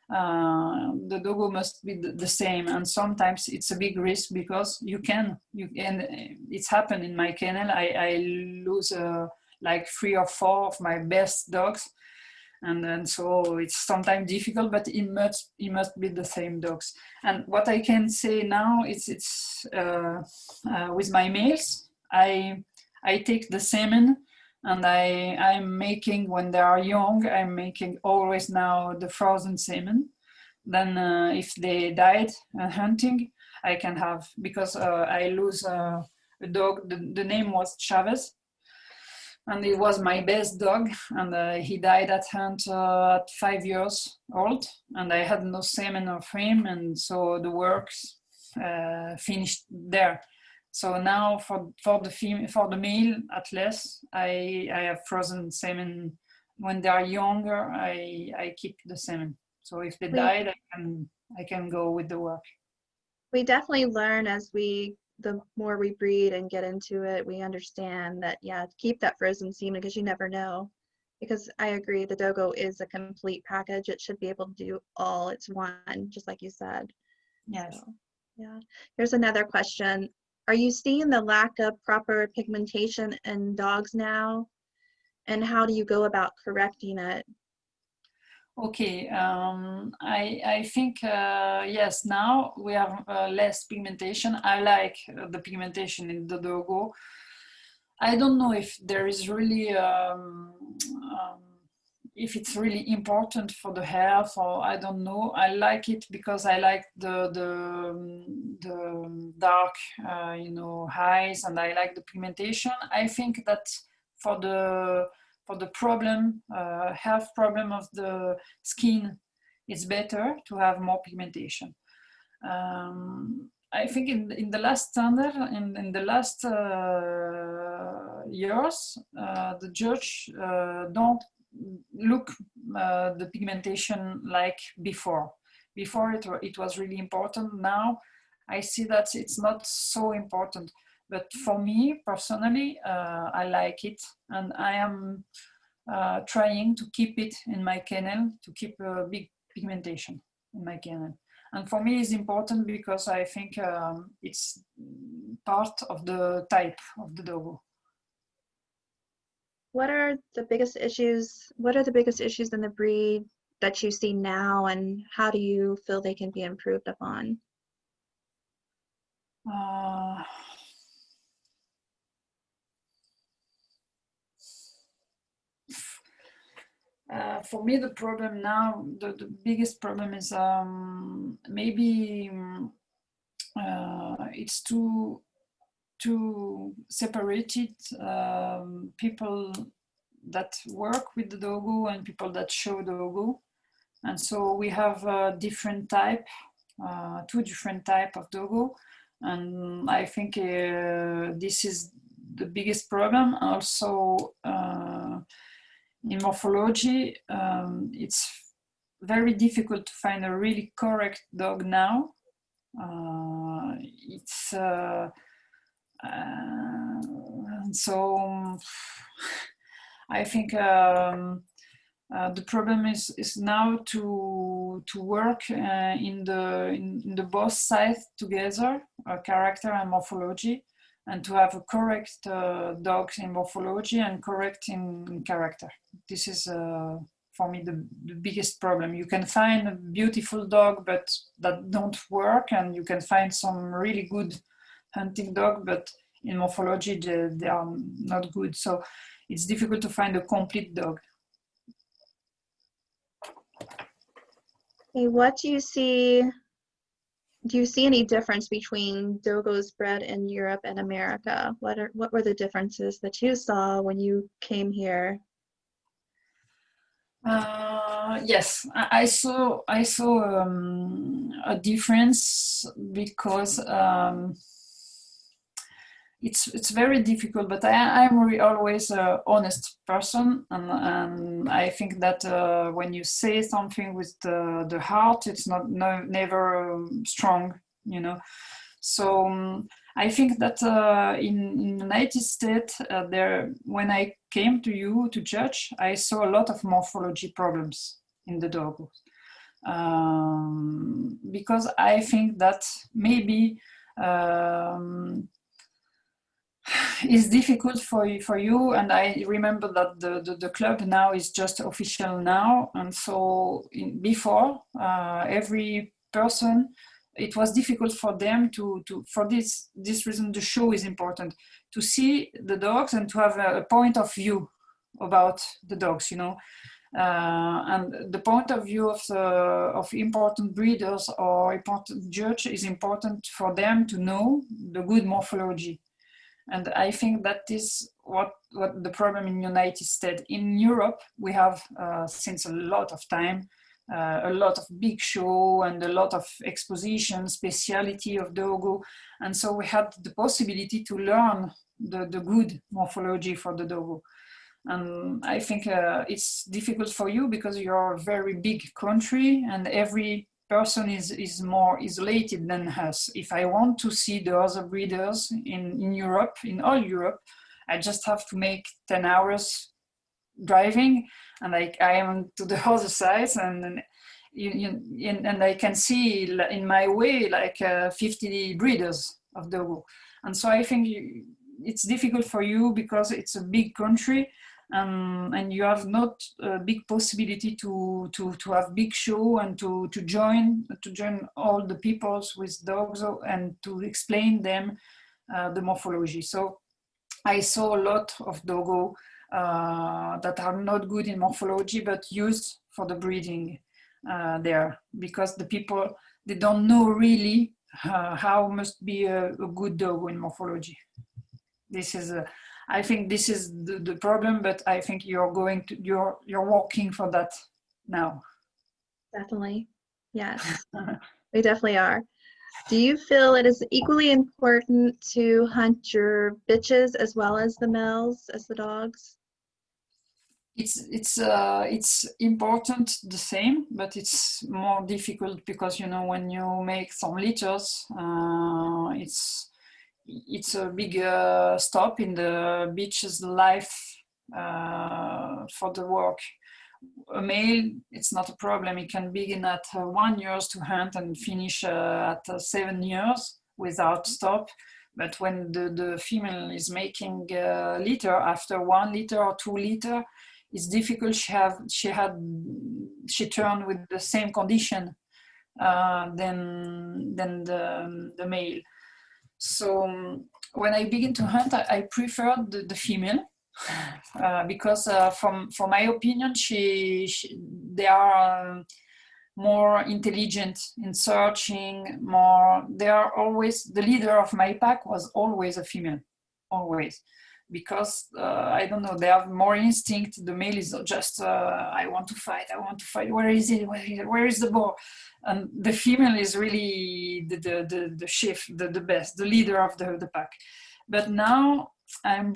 The doggo must be the same, and sometimes it's a big risk because and it's happened in my kennel. I lose like 3 or 4 of my best dogs, and so it's sometimes difficult, but it must be the same dogs. And what I can say now is it's with my males, I take the semen. And I'm making, when they are young, I'm making always now the frozen semen. Then if they died hunting, I can have, because I lose a dog, the name was Chavez. And it was my best dog. And he died at hunt at 5 years old. And I had no semen of him. And so the works finished there. So now for the male, at least, I have frozen semen. When they are younger, I keep the semen. So if they died, I can go with the work. We definitely learn as the more we breed and get into it, we understand that, yeah, keep that frozen semen because you never know. Because I agree, the dogo is a complete package. It should be able to do all. It's one, just like you said. Yes. So, yeah. Here's another question. Are you seeing the lack of proper pigmentation in dogs now? And how do you go about correcting it? Okay, I think, yes, now we have less pigmentation. I like the pigmentation in the dogo. I don't know if there is really, if it's really important for the hair, or I don't know. I like it because I like the dark, eyes, and I like the pigmentation. I think that for the problem, health problem of the skin, it's better to have more pigmentation. I think in the last standard, in the last years, the judge don't look the pigmentation like before. Before it was really important. Now I see that it's not so important. But for me personally, I like it, and I am trying to keep it in my kennel, to keep a big pigmentation in my kennel. And for me, it's important because I think it's part of the type of the dogo. What are the biggest issues? What are the biggest issues in the breed that you see now, and how do you feel they can be improved upon? For me, the problem now, the biggest problem is maybe it's too separated people that work with the dogo and people that show dogo. And so we have different type, two different type of dogo. And I think this is the biggest problem. Also, in morphology, it's very difficult to find a really correct dog now. So I think the problem is now to work in the both sides together, character and morphology, and to have a correct dog in morphology and correct in character. This is for me the biggest problem. You can find a beautiful dog but that don't work, and you can find some really good hunting dog, but in morphology they are not good. So it's difficult to find a complete dog. Okay, what do you see? Do you see any difference between dogos bred in Europe and America? What were the differences that you saw when you came here? Yes, I saw a difference because it's very difficult, but I'm always an honest person, and I think that when you say something with the heart, it's never strong, you know. So I think that in United States, when I came to you to judge, I saw a lot of morphology problems in the dog, because I think that maybe it's difficult for you, and I remember that the club now is just official now, and so before every person, it was difficult for them for this reason. The show is important, to see the dogs and to have a point of view about the dogs, you know. And the point of view of important breeders or important judge is important for them to know the good morphology. And I think that is what the problem in United States. In Europe, we have since a lot of time, a lot of big show and a lot of exposition, speciality of dogo. And so we had the possibility to learn the good morphology for the dogo. And I think it's difficult for you because you're a very big country and every person is more isolated than us. If I want to see the other breeders in Europe, in all Europe, I just have to make 10 hours driving, and I am to the other side, and I can see in my way like 50 breeders of dogo. And so I think it's difficult for you because it's a big country. And you have not a big possibility to have big show and to join all the peoples with dogs and to explain them the morphology. So I saw a lot of dogo that are not good in morphology but used for the breeding there, because the people, they don't know really how must be a good dogo in morphology. This is I think this is the problem, but I think you're working for that now. Definitely, yes, we definitely are. Do you feel it is equally important to hunt your bitches as well as the males, as the dogs? It's important the same, but it's more difficult because, you know, when you make some litters, it's a big stop in the bitch's life for the work. A male, it's not a problem. He can begin at 1 year to hunt and finish at 7 years without stop. But when the female is making litter after 1 liter or 2 liter, it's difficult. She turned with the same condition than the male. So when I begin to hunt, I prefer the female because from my opinion, they are more intelligent in searching, more. They are always, the leader of my pack was always a female, always. Because I don't know, they have more instinct. The male is just, I want to fight, where is it, where is the boar? And the female is really the chef, the best, the leader of the pack. But now I'm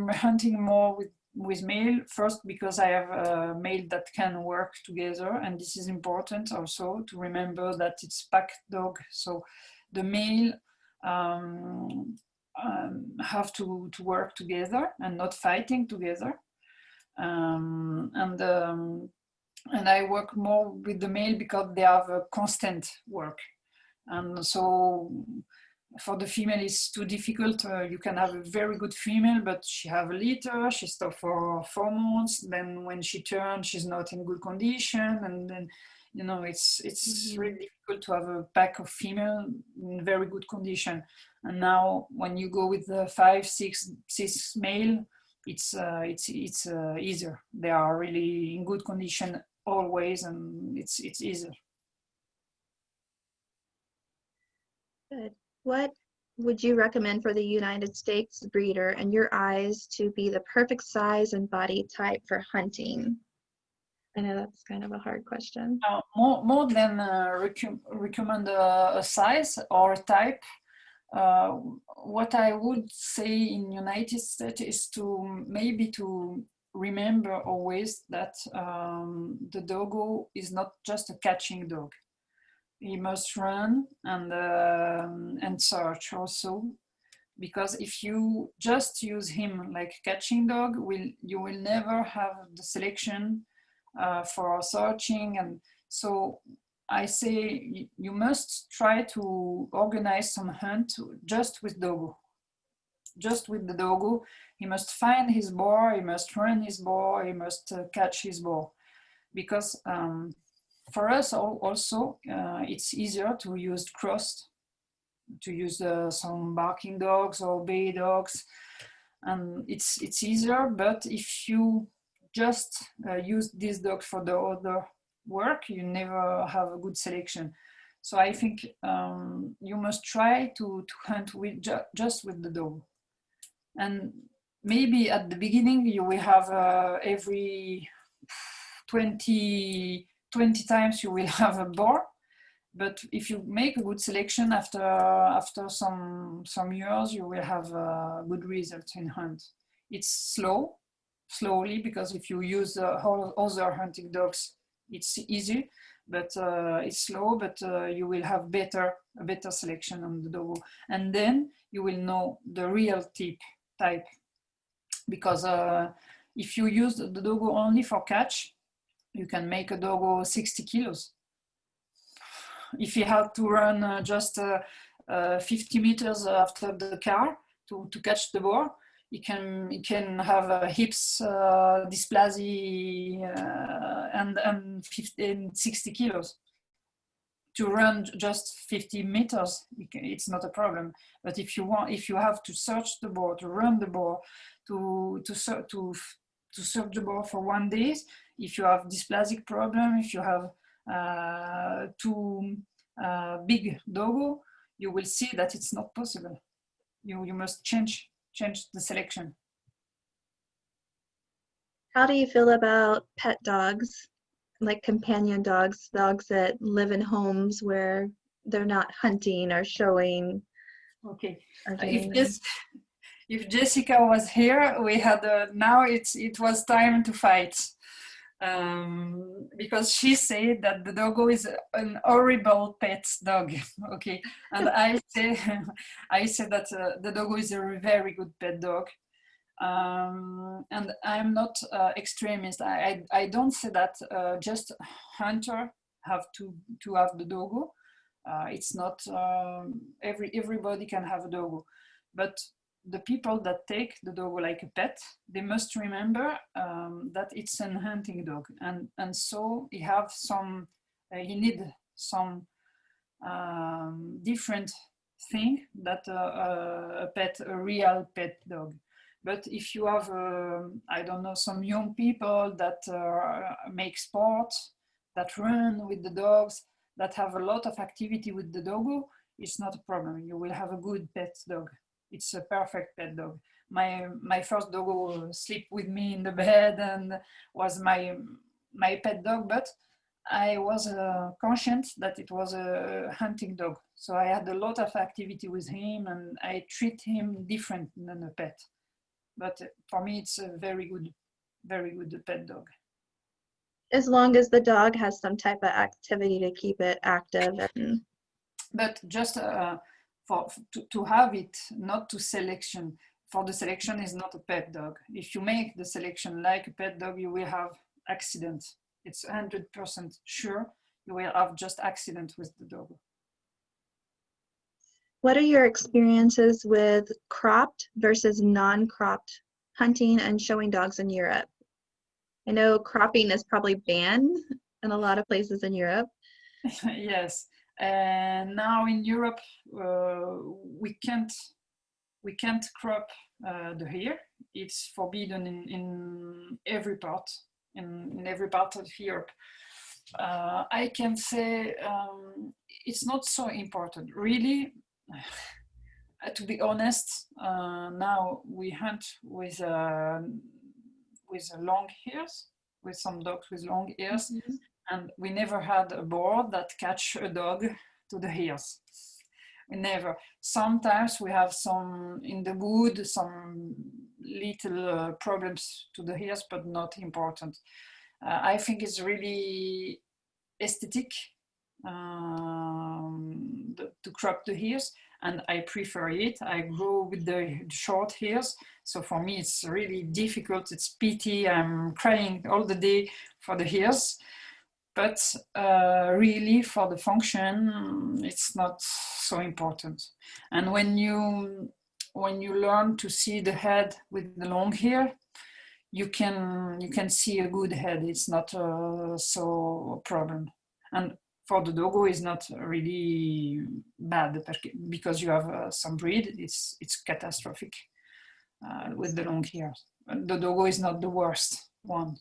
hunting more with male, first because I have a male that can work together, and this is important also to remember that it's pack dog. So the male have to work together and not fighting together. And I work more with the male because they have a constant work. And so for the female, it's too difficult. You can have a very good female, but she have a litter, she stopped for 4 months. Then when she turns, she's not in good condition. And then, you know, it's really difficult to have a pack of female in very good condition. And now when you go with the 5, 6 male, it's easier. They are really in good condition always, and it's easier. Good. What would you recommend for the United States breeder in your eyes to be the perfect size and body type for hunting? I know that's kind of a hard question. More than recommend a size or a type, what I would say in United States is to maybe to remember always that the doggo is not just a catching dog. He must run and search also, because if you just use him like catching dog, you will never have the selection for searching. And so I say you must try to organize some hunt just with doggo. Just with the doggo, he must find his boar, he must run his boar, he must catch his boar, because for us also, it's easier to use crossed, to use some barking dogs or bay dogs, and it's easier. But if you just use this dog for the other work, you never have a good selection. So I think you must try to hunt with just with the dog. And maybe at the beginning you will have every 20 times you will have a boar, but if you make a good selection after some years, you will have good results in hunt. It's slowly, because if you use other hunting dogs, it's easy, but it's slow, but you will have a better selection on the doggo, and then you will know the real type, because if you use the doggo only for catch, you can make a doggo 60 kilos. If you have to run just 50 meters after the car to catch the boar, he can have hips dysplasia and 60 kilos. To run just 50 meters, it's not a problem. But if you have to search the boar, to run the boar, to search the boar for 1 day, if you have dysplasic problem, if you have too big doggo, you will see that it's not possible. You must change the selection. How do you feel about pet dogs, like companion dogs that live in homes where they're not hunting or showing? Okay, if Jessica was here, we had now it was time to fight. Because she said that the doggo is an horrible pet dog. Okay, and I say that the doggo is a very good pet dog. And I'm not extremist. I don't say that just hunter have to have the doggo. It's not everybody can have a doggo, but the people that take the doggo like a pet, they must remember that it's an hunting dog, and so he have some he need some different thing that a real pet dog. But if you have I don't know, some young people that make sports that run with the dogs, that have a lot of activity with the doggo, it's not a problem. You will have a good pet dog. It's a perfect pet dog. My first doggo sleep with me in the bed and was my pet dog, but I was conscious that it was a hunting dog. So I had a lot of activity with him and I treat him different than a pet. But for me, it's a very good pet dog. As long as the dog has some type of activity to keep it active. And but just to have it, not to selection. For the selection is not a pet dog. If you make the selection like a pet dog, you will have accident. It's 100% sure you will have just accident with the dog. what are your experiences with cropped versus non-cropped hunting and showing dogs in Europe? I know cropping is probably banned in a lot of places in Europe. Yes, and now in Europe we can't crop the hair. It's forbidden in every part of Europe. I can say it's not so important, really. To be honest, now we hunt with long hairs, with some dogs with long hairs, and we never had a board that catch a dog to the hairs. We never. Sometimes we have some in the wood, some little problems to the hairs, but not important. I think it's really aesthetic to crop the hairs, and I prefer it. I grow with the short hairs, so for me it's really difficult. It's pity. I'm crying all the day for the hairs, but really for the function, it's not so important. And when you learn to see the head with the long hair, you can see a good head. It's not so a problem. And for the doggo, is not really bad because you have some breed. It's catastrophic with the long hair. The doggo is not the worst one,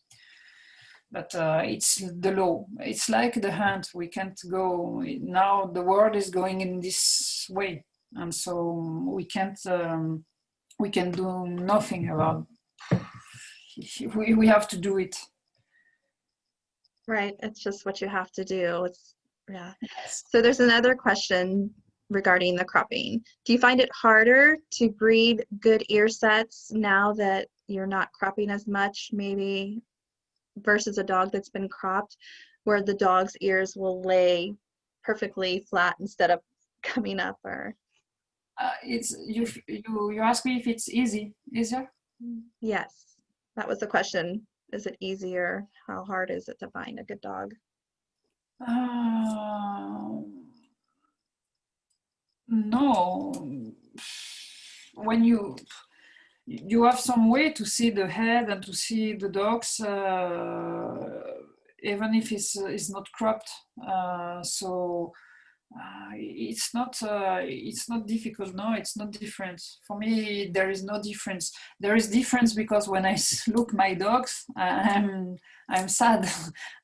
but it's the law. It's like the hunt. We can't go now. The world is going in this way, and so we can't. We can do nothing about. We have to do it. Right, it's just what you have to do. Yeah. So there's another question regarding the cropping. Do you find it harder to breed good ear sets now that you're not cropping as much, maybe, versus a dog that's been cropped, where the dog's ears will lay perfectly flat instead of coming up? Or it's you ask me if it's easier? Yes, that was the question. Is it easier? How hard is it to find a good dog? No. When you have some way to see the head and to see the dogs, even if it's not cropped. So it's not difficult. No, it's not different for me. There is no difference. There is difference because when I look my dogs, I'm sad,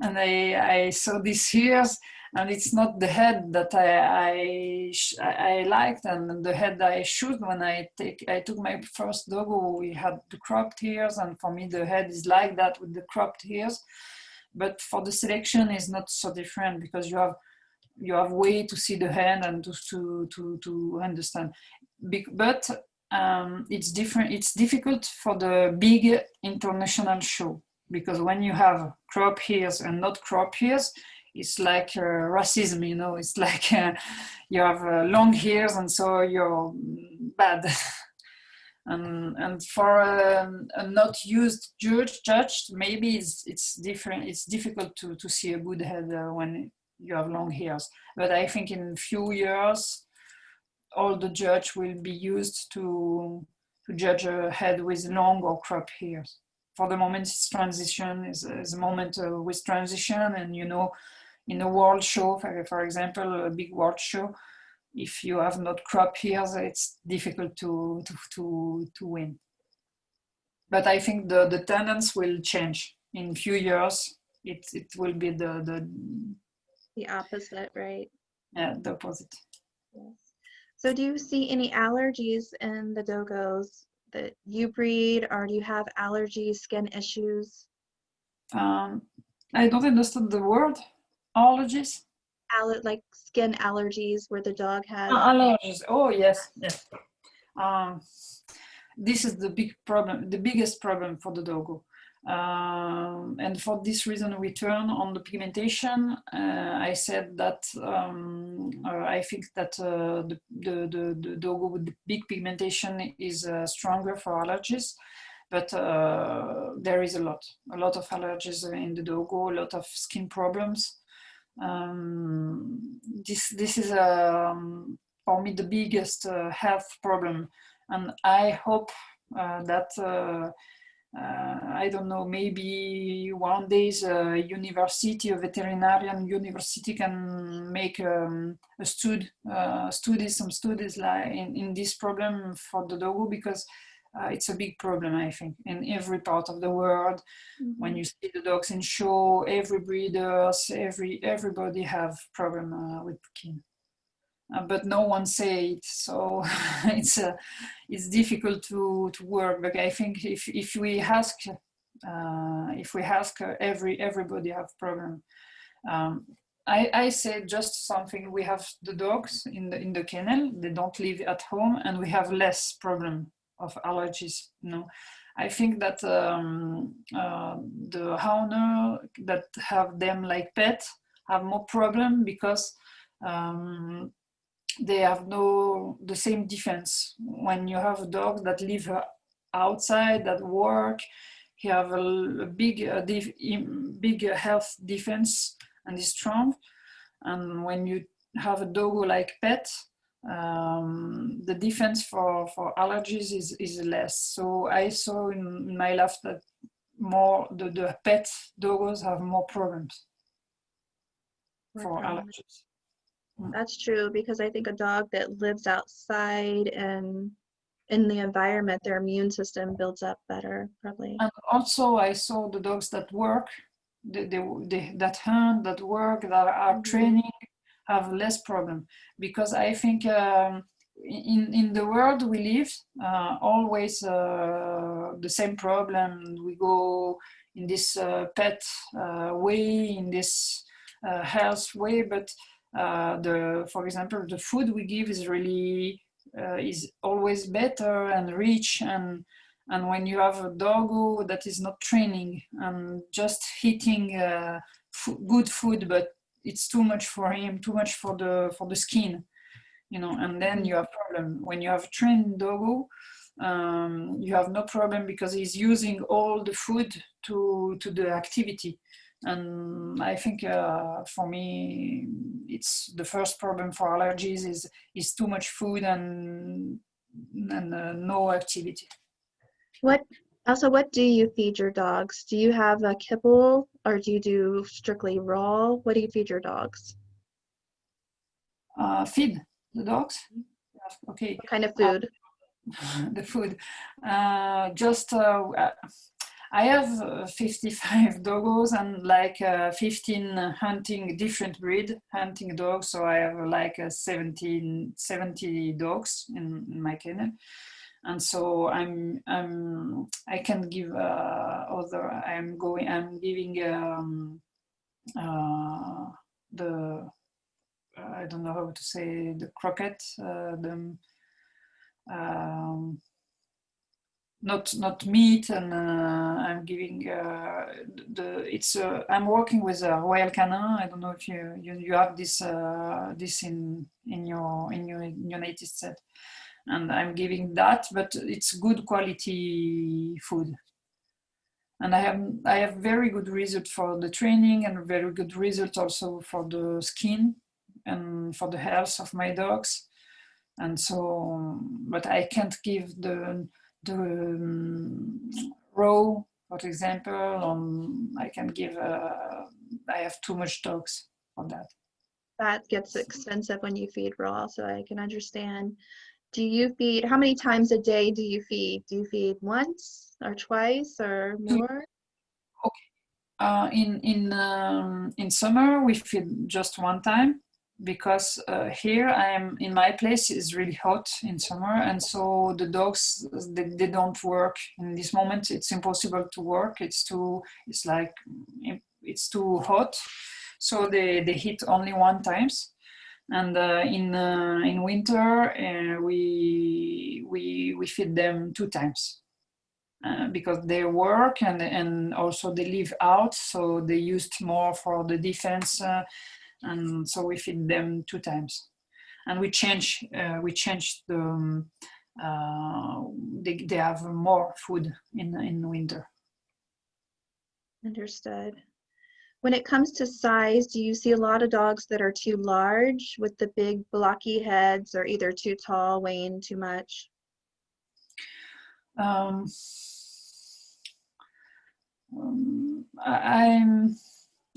and I saw these ears, and it's not the head that I liked, and the head I shoot when I took my first doggo. We had the cropped ears, and for me the head is like that with the cropped ears. But for the selection is not so different because you have way to see the head and to understand. But it's different. It's difficult for the big international show because when you have crop hairs and not crop hairs, it's like racism. You know, it's like you have long hairs and so you're bad. And for a not used judge, maybe it's different. It's difficult to see a good head when you have long hairs. But I think in few years, all the judge will be used to judge a head with long or cropped hairs. For the moment, it's transition is a moment with transition, and you know, in a world show, for example, a big world show, if you have not cropped hairs, it's difficult to win. But I think the tendency will change in few years. it will be The opposite, right? the opposite. Yes. So do you see any allergies in the dogos that you breed, or do you have allergies, skin issues? I don't understand the word allergies. Like skin allergies where the dog has. Allergies. Oh yes, yes. This is the big problem, the biggest problem for the doggo. And for this reason, we turn on the pigmentation. I said that I think that the doggo with the big pigmentation is stronger for allergies, but there is a lot of allergies in the doggo, a lot of skin problems. This is for me the biggest health problem, and I hope that I don't know, maybe one day a university, a veterinarian university can make a some studies like in this problem for the doggo, because it's a big problem, I think, in every part of the world. Mhm. When you see the dogs in show, every breeders, everybody have problem with skin. But no one say it, so it's difficult to work. But I think if we ask everybody have problem. I say just something. We have the dogs in the kennel. They don't live at home, and we have less problem of allergies. I think that the owner that have them like pet have more problem, because they have the same defense. When you have a dog that live outside, that work, he have a big health defense and is strong. And when you have a doggo like pet, the defense for allergies is less. So I saw in my life that more the pet doggos have more problems for allergies. That's true, because I think a dog that lives outside and in the environment, their immune system builds up better, probably. And also I saw the dogs that work, that hunt, that work, that are training, have less problem, because I think in the world we live, always the same problem. We go in this pet way, in this health way, but for example, the food we give is really is always better and rich, and when you have a doggo that is not training and just eating good food, but it's too much for him, too much for the skin, and then you have problem. When you have a trained doggo, you have no problem, because he's using all the food to the activity. And I think for me, it's the first problem for allergies is too much food and no activity. What do you feed your dogs? Do you have a kibble, or do you do strictly raw? What do you feed your dogs? Feed the dogs? Okay. What kind of food? The food. I have 55 doggos and like 15 hunting, different breed hunting dogs. So I have like 70 dogs in my kennel. And so I can give I'm giving the I don't know how to say, the croquette, not meat, and I'm giving I'm working with a Royal Canin. I don't know if you have this in your United States, and I'm giving that, but it's good quality food. And I have very good result for the training, and very good result also for the skin and for the health of my dogs. And so, but I can't give the raw, for example. I can give. I have too much dogs for that. That gets expensive when you feed raw, so I can understand. Do you feed, how many times a day do you feed? Do you feed once or twice or more? Okay. In summer we feed just one time, because here I am in my place is really hot in summer, and so the dogs they don't work in this moment. It's impossible to work. It's too hot, so they eat only one times. And in winter we feed them two times. Because they work and also they live out, so they used more for the defense, and so we feed them two times, and we change the they have more food in winter. Understood. When it comes to size, do you see a lot of dogs that are too large with the big blocky heads, or either too tall, weighing too much?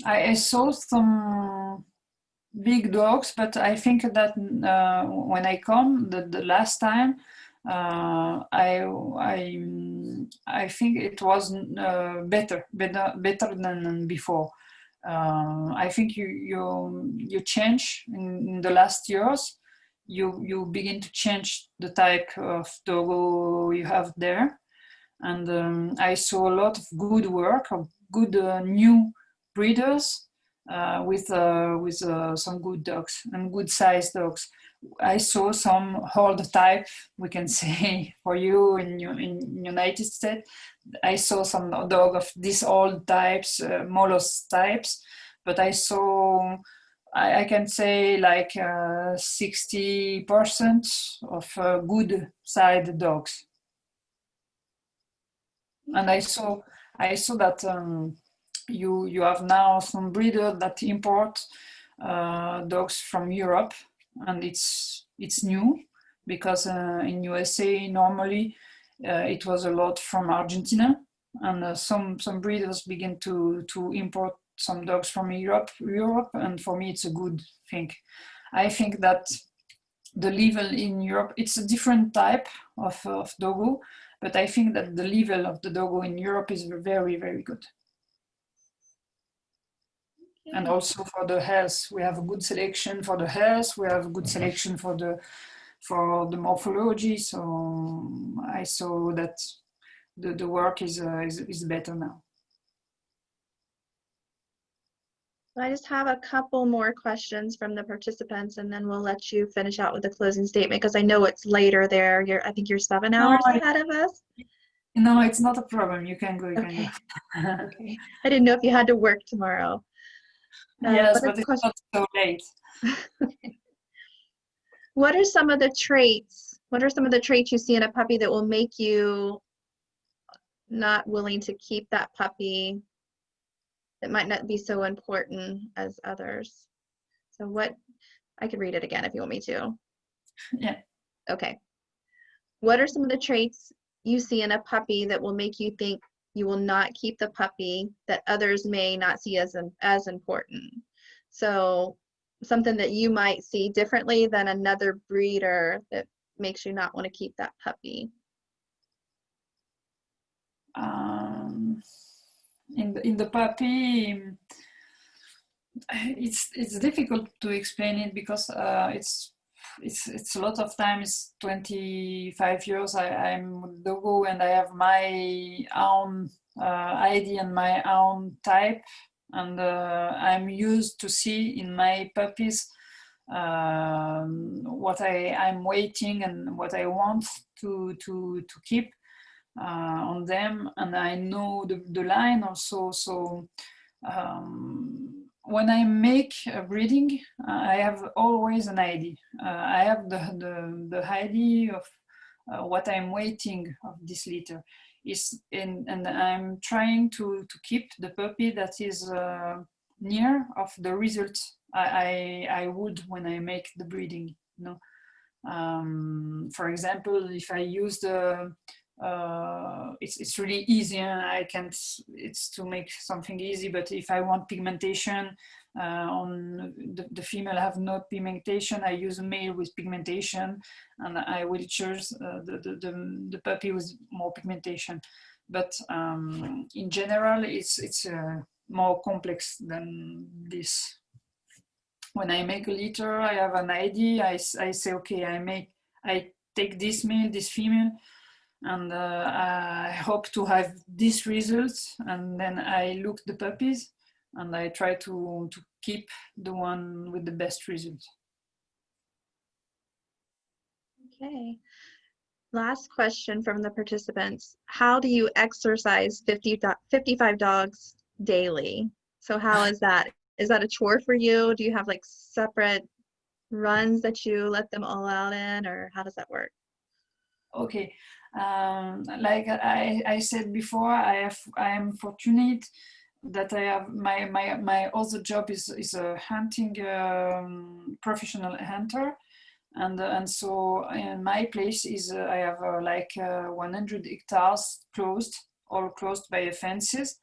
I saw some big dogs, but I think that when I come the last time, I think it was better than before. I think you change in the last years. You begin to change the type of doggo you have there. And I saw a lot of good work of good new breeders with some good dogs and good sized dogs. I saw some old type, we can say for you in United States. I saw some dog of these old types, Molos types, but I saw, I can say like 60% of good sized dogs. And I saw that you have now some breeders that import dogs from Europe, and it's new, because in USA normally it was a lot from Argentina, and some breeders begin to import some dogs from Europe, and for me it's a good thing. I think that the level in Europe, it's a different type of doggo, but I think that the level of the doggo in Europe is very, very good. Okay. And also for the health, we have a good selection for the health. We have a good selection for the morphology. So I saw that the work is better now. I just have a couple more questions from the participants, and then we'll let you finish out with the closing statement, because I know it's later there. I think you're 7 hours ahead of us. No, it's not a problem. You can go. Okay. Okay. I didn't know if you had to work tomorrow. Yes, but it's not so late. Okay. What are some of the traits? What are some of the traits you see in a puppy that will make you not willing to keep that puppy, that might not be so important as others? So I could read it again if you want me to. Yeah. Okay. What are some of the traits you see in a puppy that will make you think you will not keep the puppy, that others may not see as important? So something that you might see differently than another breeder that makes you not want to keep that puppy. In the puppy, it's difficult to explain it, because it's a lot of times. 25 years I'm with doggo, and I have my own ID and my own type, and I'm used to see in my puppies what I'm waiting and what I want to keep on them, and I know the line also. So when I make a breeding, I have always an ID. I have the ID of what I'm waiting of this litter. And I'm trying to keep the puppy that is near of the result I would when I make the breeding. You know? For example, if I use it's really easy, and it's to make something easy, but if I want pigmentation on the female have no pigmentation, I use a male with pigmentation, and I will choose the puppy with more pigmentation. But in general, it's more complex than this. When I make a litter, I have an idea. I say, okay, I take this male, this female, and I hope to have this result. And then I look the puppies, and I try to keep the one with the best result. Okay. Last question from the participants. How do you exercise 55 dogs daily? So how is that? Is that a chore for you? Do you have like separate runs that you let them all out in, or how does that work? Okay, like I said before, I am fortunate that I have my other job is a hunting professional hunter, and so in my place is I have like 100 hectares all closed by fences,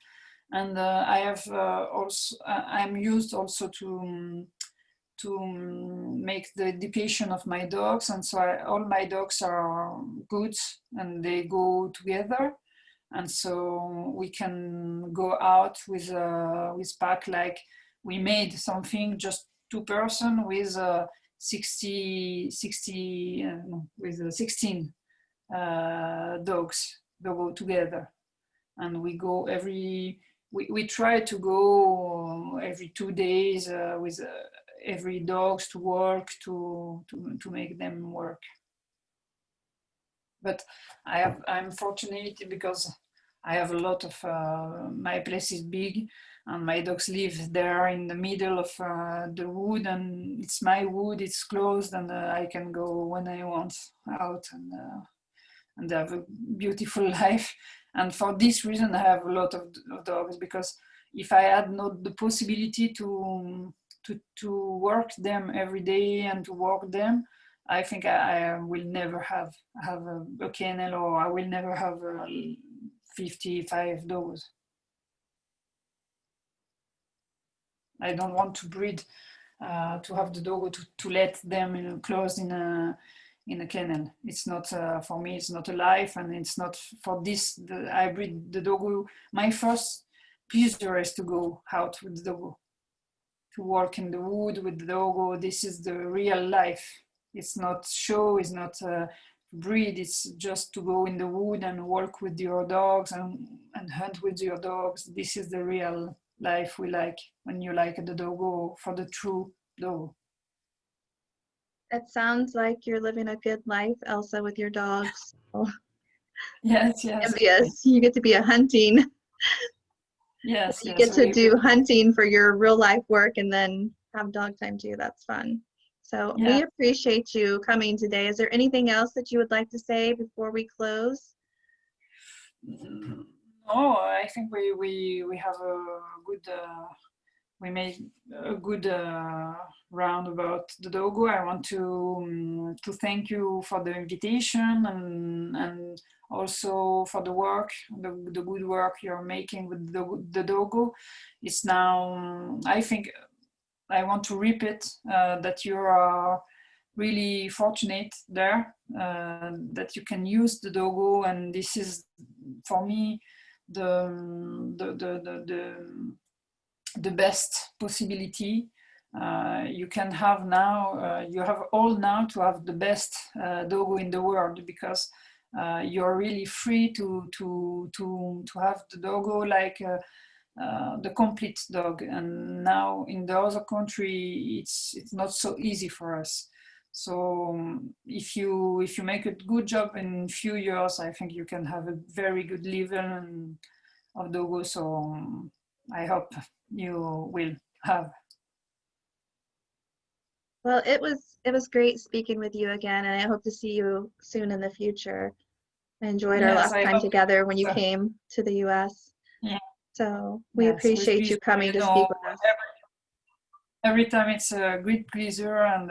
and I have also I'm used also to make the education of my dogs, and so all my dogs are good and they go together, and so we can go out with pack, like we made something just 2 person with 16 dogs. They go together, and we go we try to go every 2 days with every dogs to work to make them work. But I'm fortunate because I have a lot of my place is big, and my dogs live there in the middle of the wood, and it's my wood, it's closed, and I can go when I want out, and have a beautiful life. And for this reason, I have a lot of dogs, because if I had not the possibility to work them every day and to walk them, I think I will never have a kennel, or I will never have 55 dogs. I don't want to breed to have the dog to let them closed in a kennel. It's not for me. It's not a life, and it's not for this. I breed the dog. My first pleasure is to go out with the dog, to work in the wood with the dog. This is the real life. It's not show. It's not breed. It's just to go in the wood and work with your dogs and hunt with your dogs. This is the real life we like, when you like the doggo, for the true doggo. It sounds like you're living a good life, Elsa, with your dogs. Yes. Envious. You get to be a hunting. Yes. You get to do hunting for your real life work and then have dog time too. That's fun. So we appreciate you coming today. Is there anything else that you would like to say before we close? No, I think we have a good we made a good round about the doggo. I want to thank you for the invitation, and also for the work, the good work you're making with the doggo. It's now, I think, I want to repeat that you are really fortunate there, that you can use the doggo, and this is for me the best possibility you can have now. You have all now to have the best doggo in the world, because you're really free to have the doggo like the complete dog. And now in the other country, it's not so easy for us. So if you make a good job in few years, I think you can have a very good level of doggo. So I hope you will have. Well, it was great speaking with you again, and I hope to see you soon in the future. I enjoyed our last time together when you came to the US. Yeah. So we appreciate you coming to speak with us. Every time it's a great pleasure, and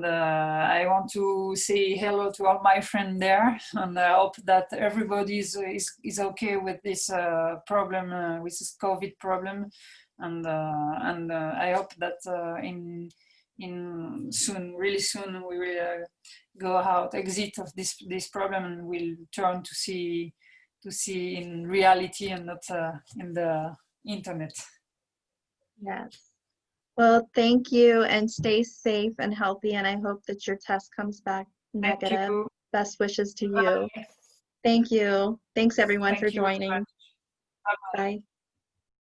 I want to say hello to all my friends there, and I hope that everybody is okay with this problem, with this COVID problem, and I hope that in soon, really soon, we will go out, exit of this problem, and we'll turn to see in reality and not in the internet. Yes. Well, thank you and stay safe and healthy. And I hope that your test comes back Thank negative. you. Best wishes to you. Bye. Thank you. Thanks everyone Thank for you very joining. much. Bye-bye. Bye.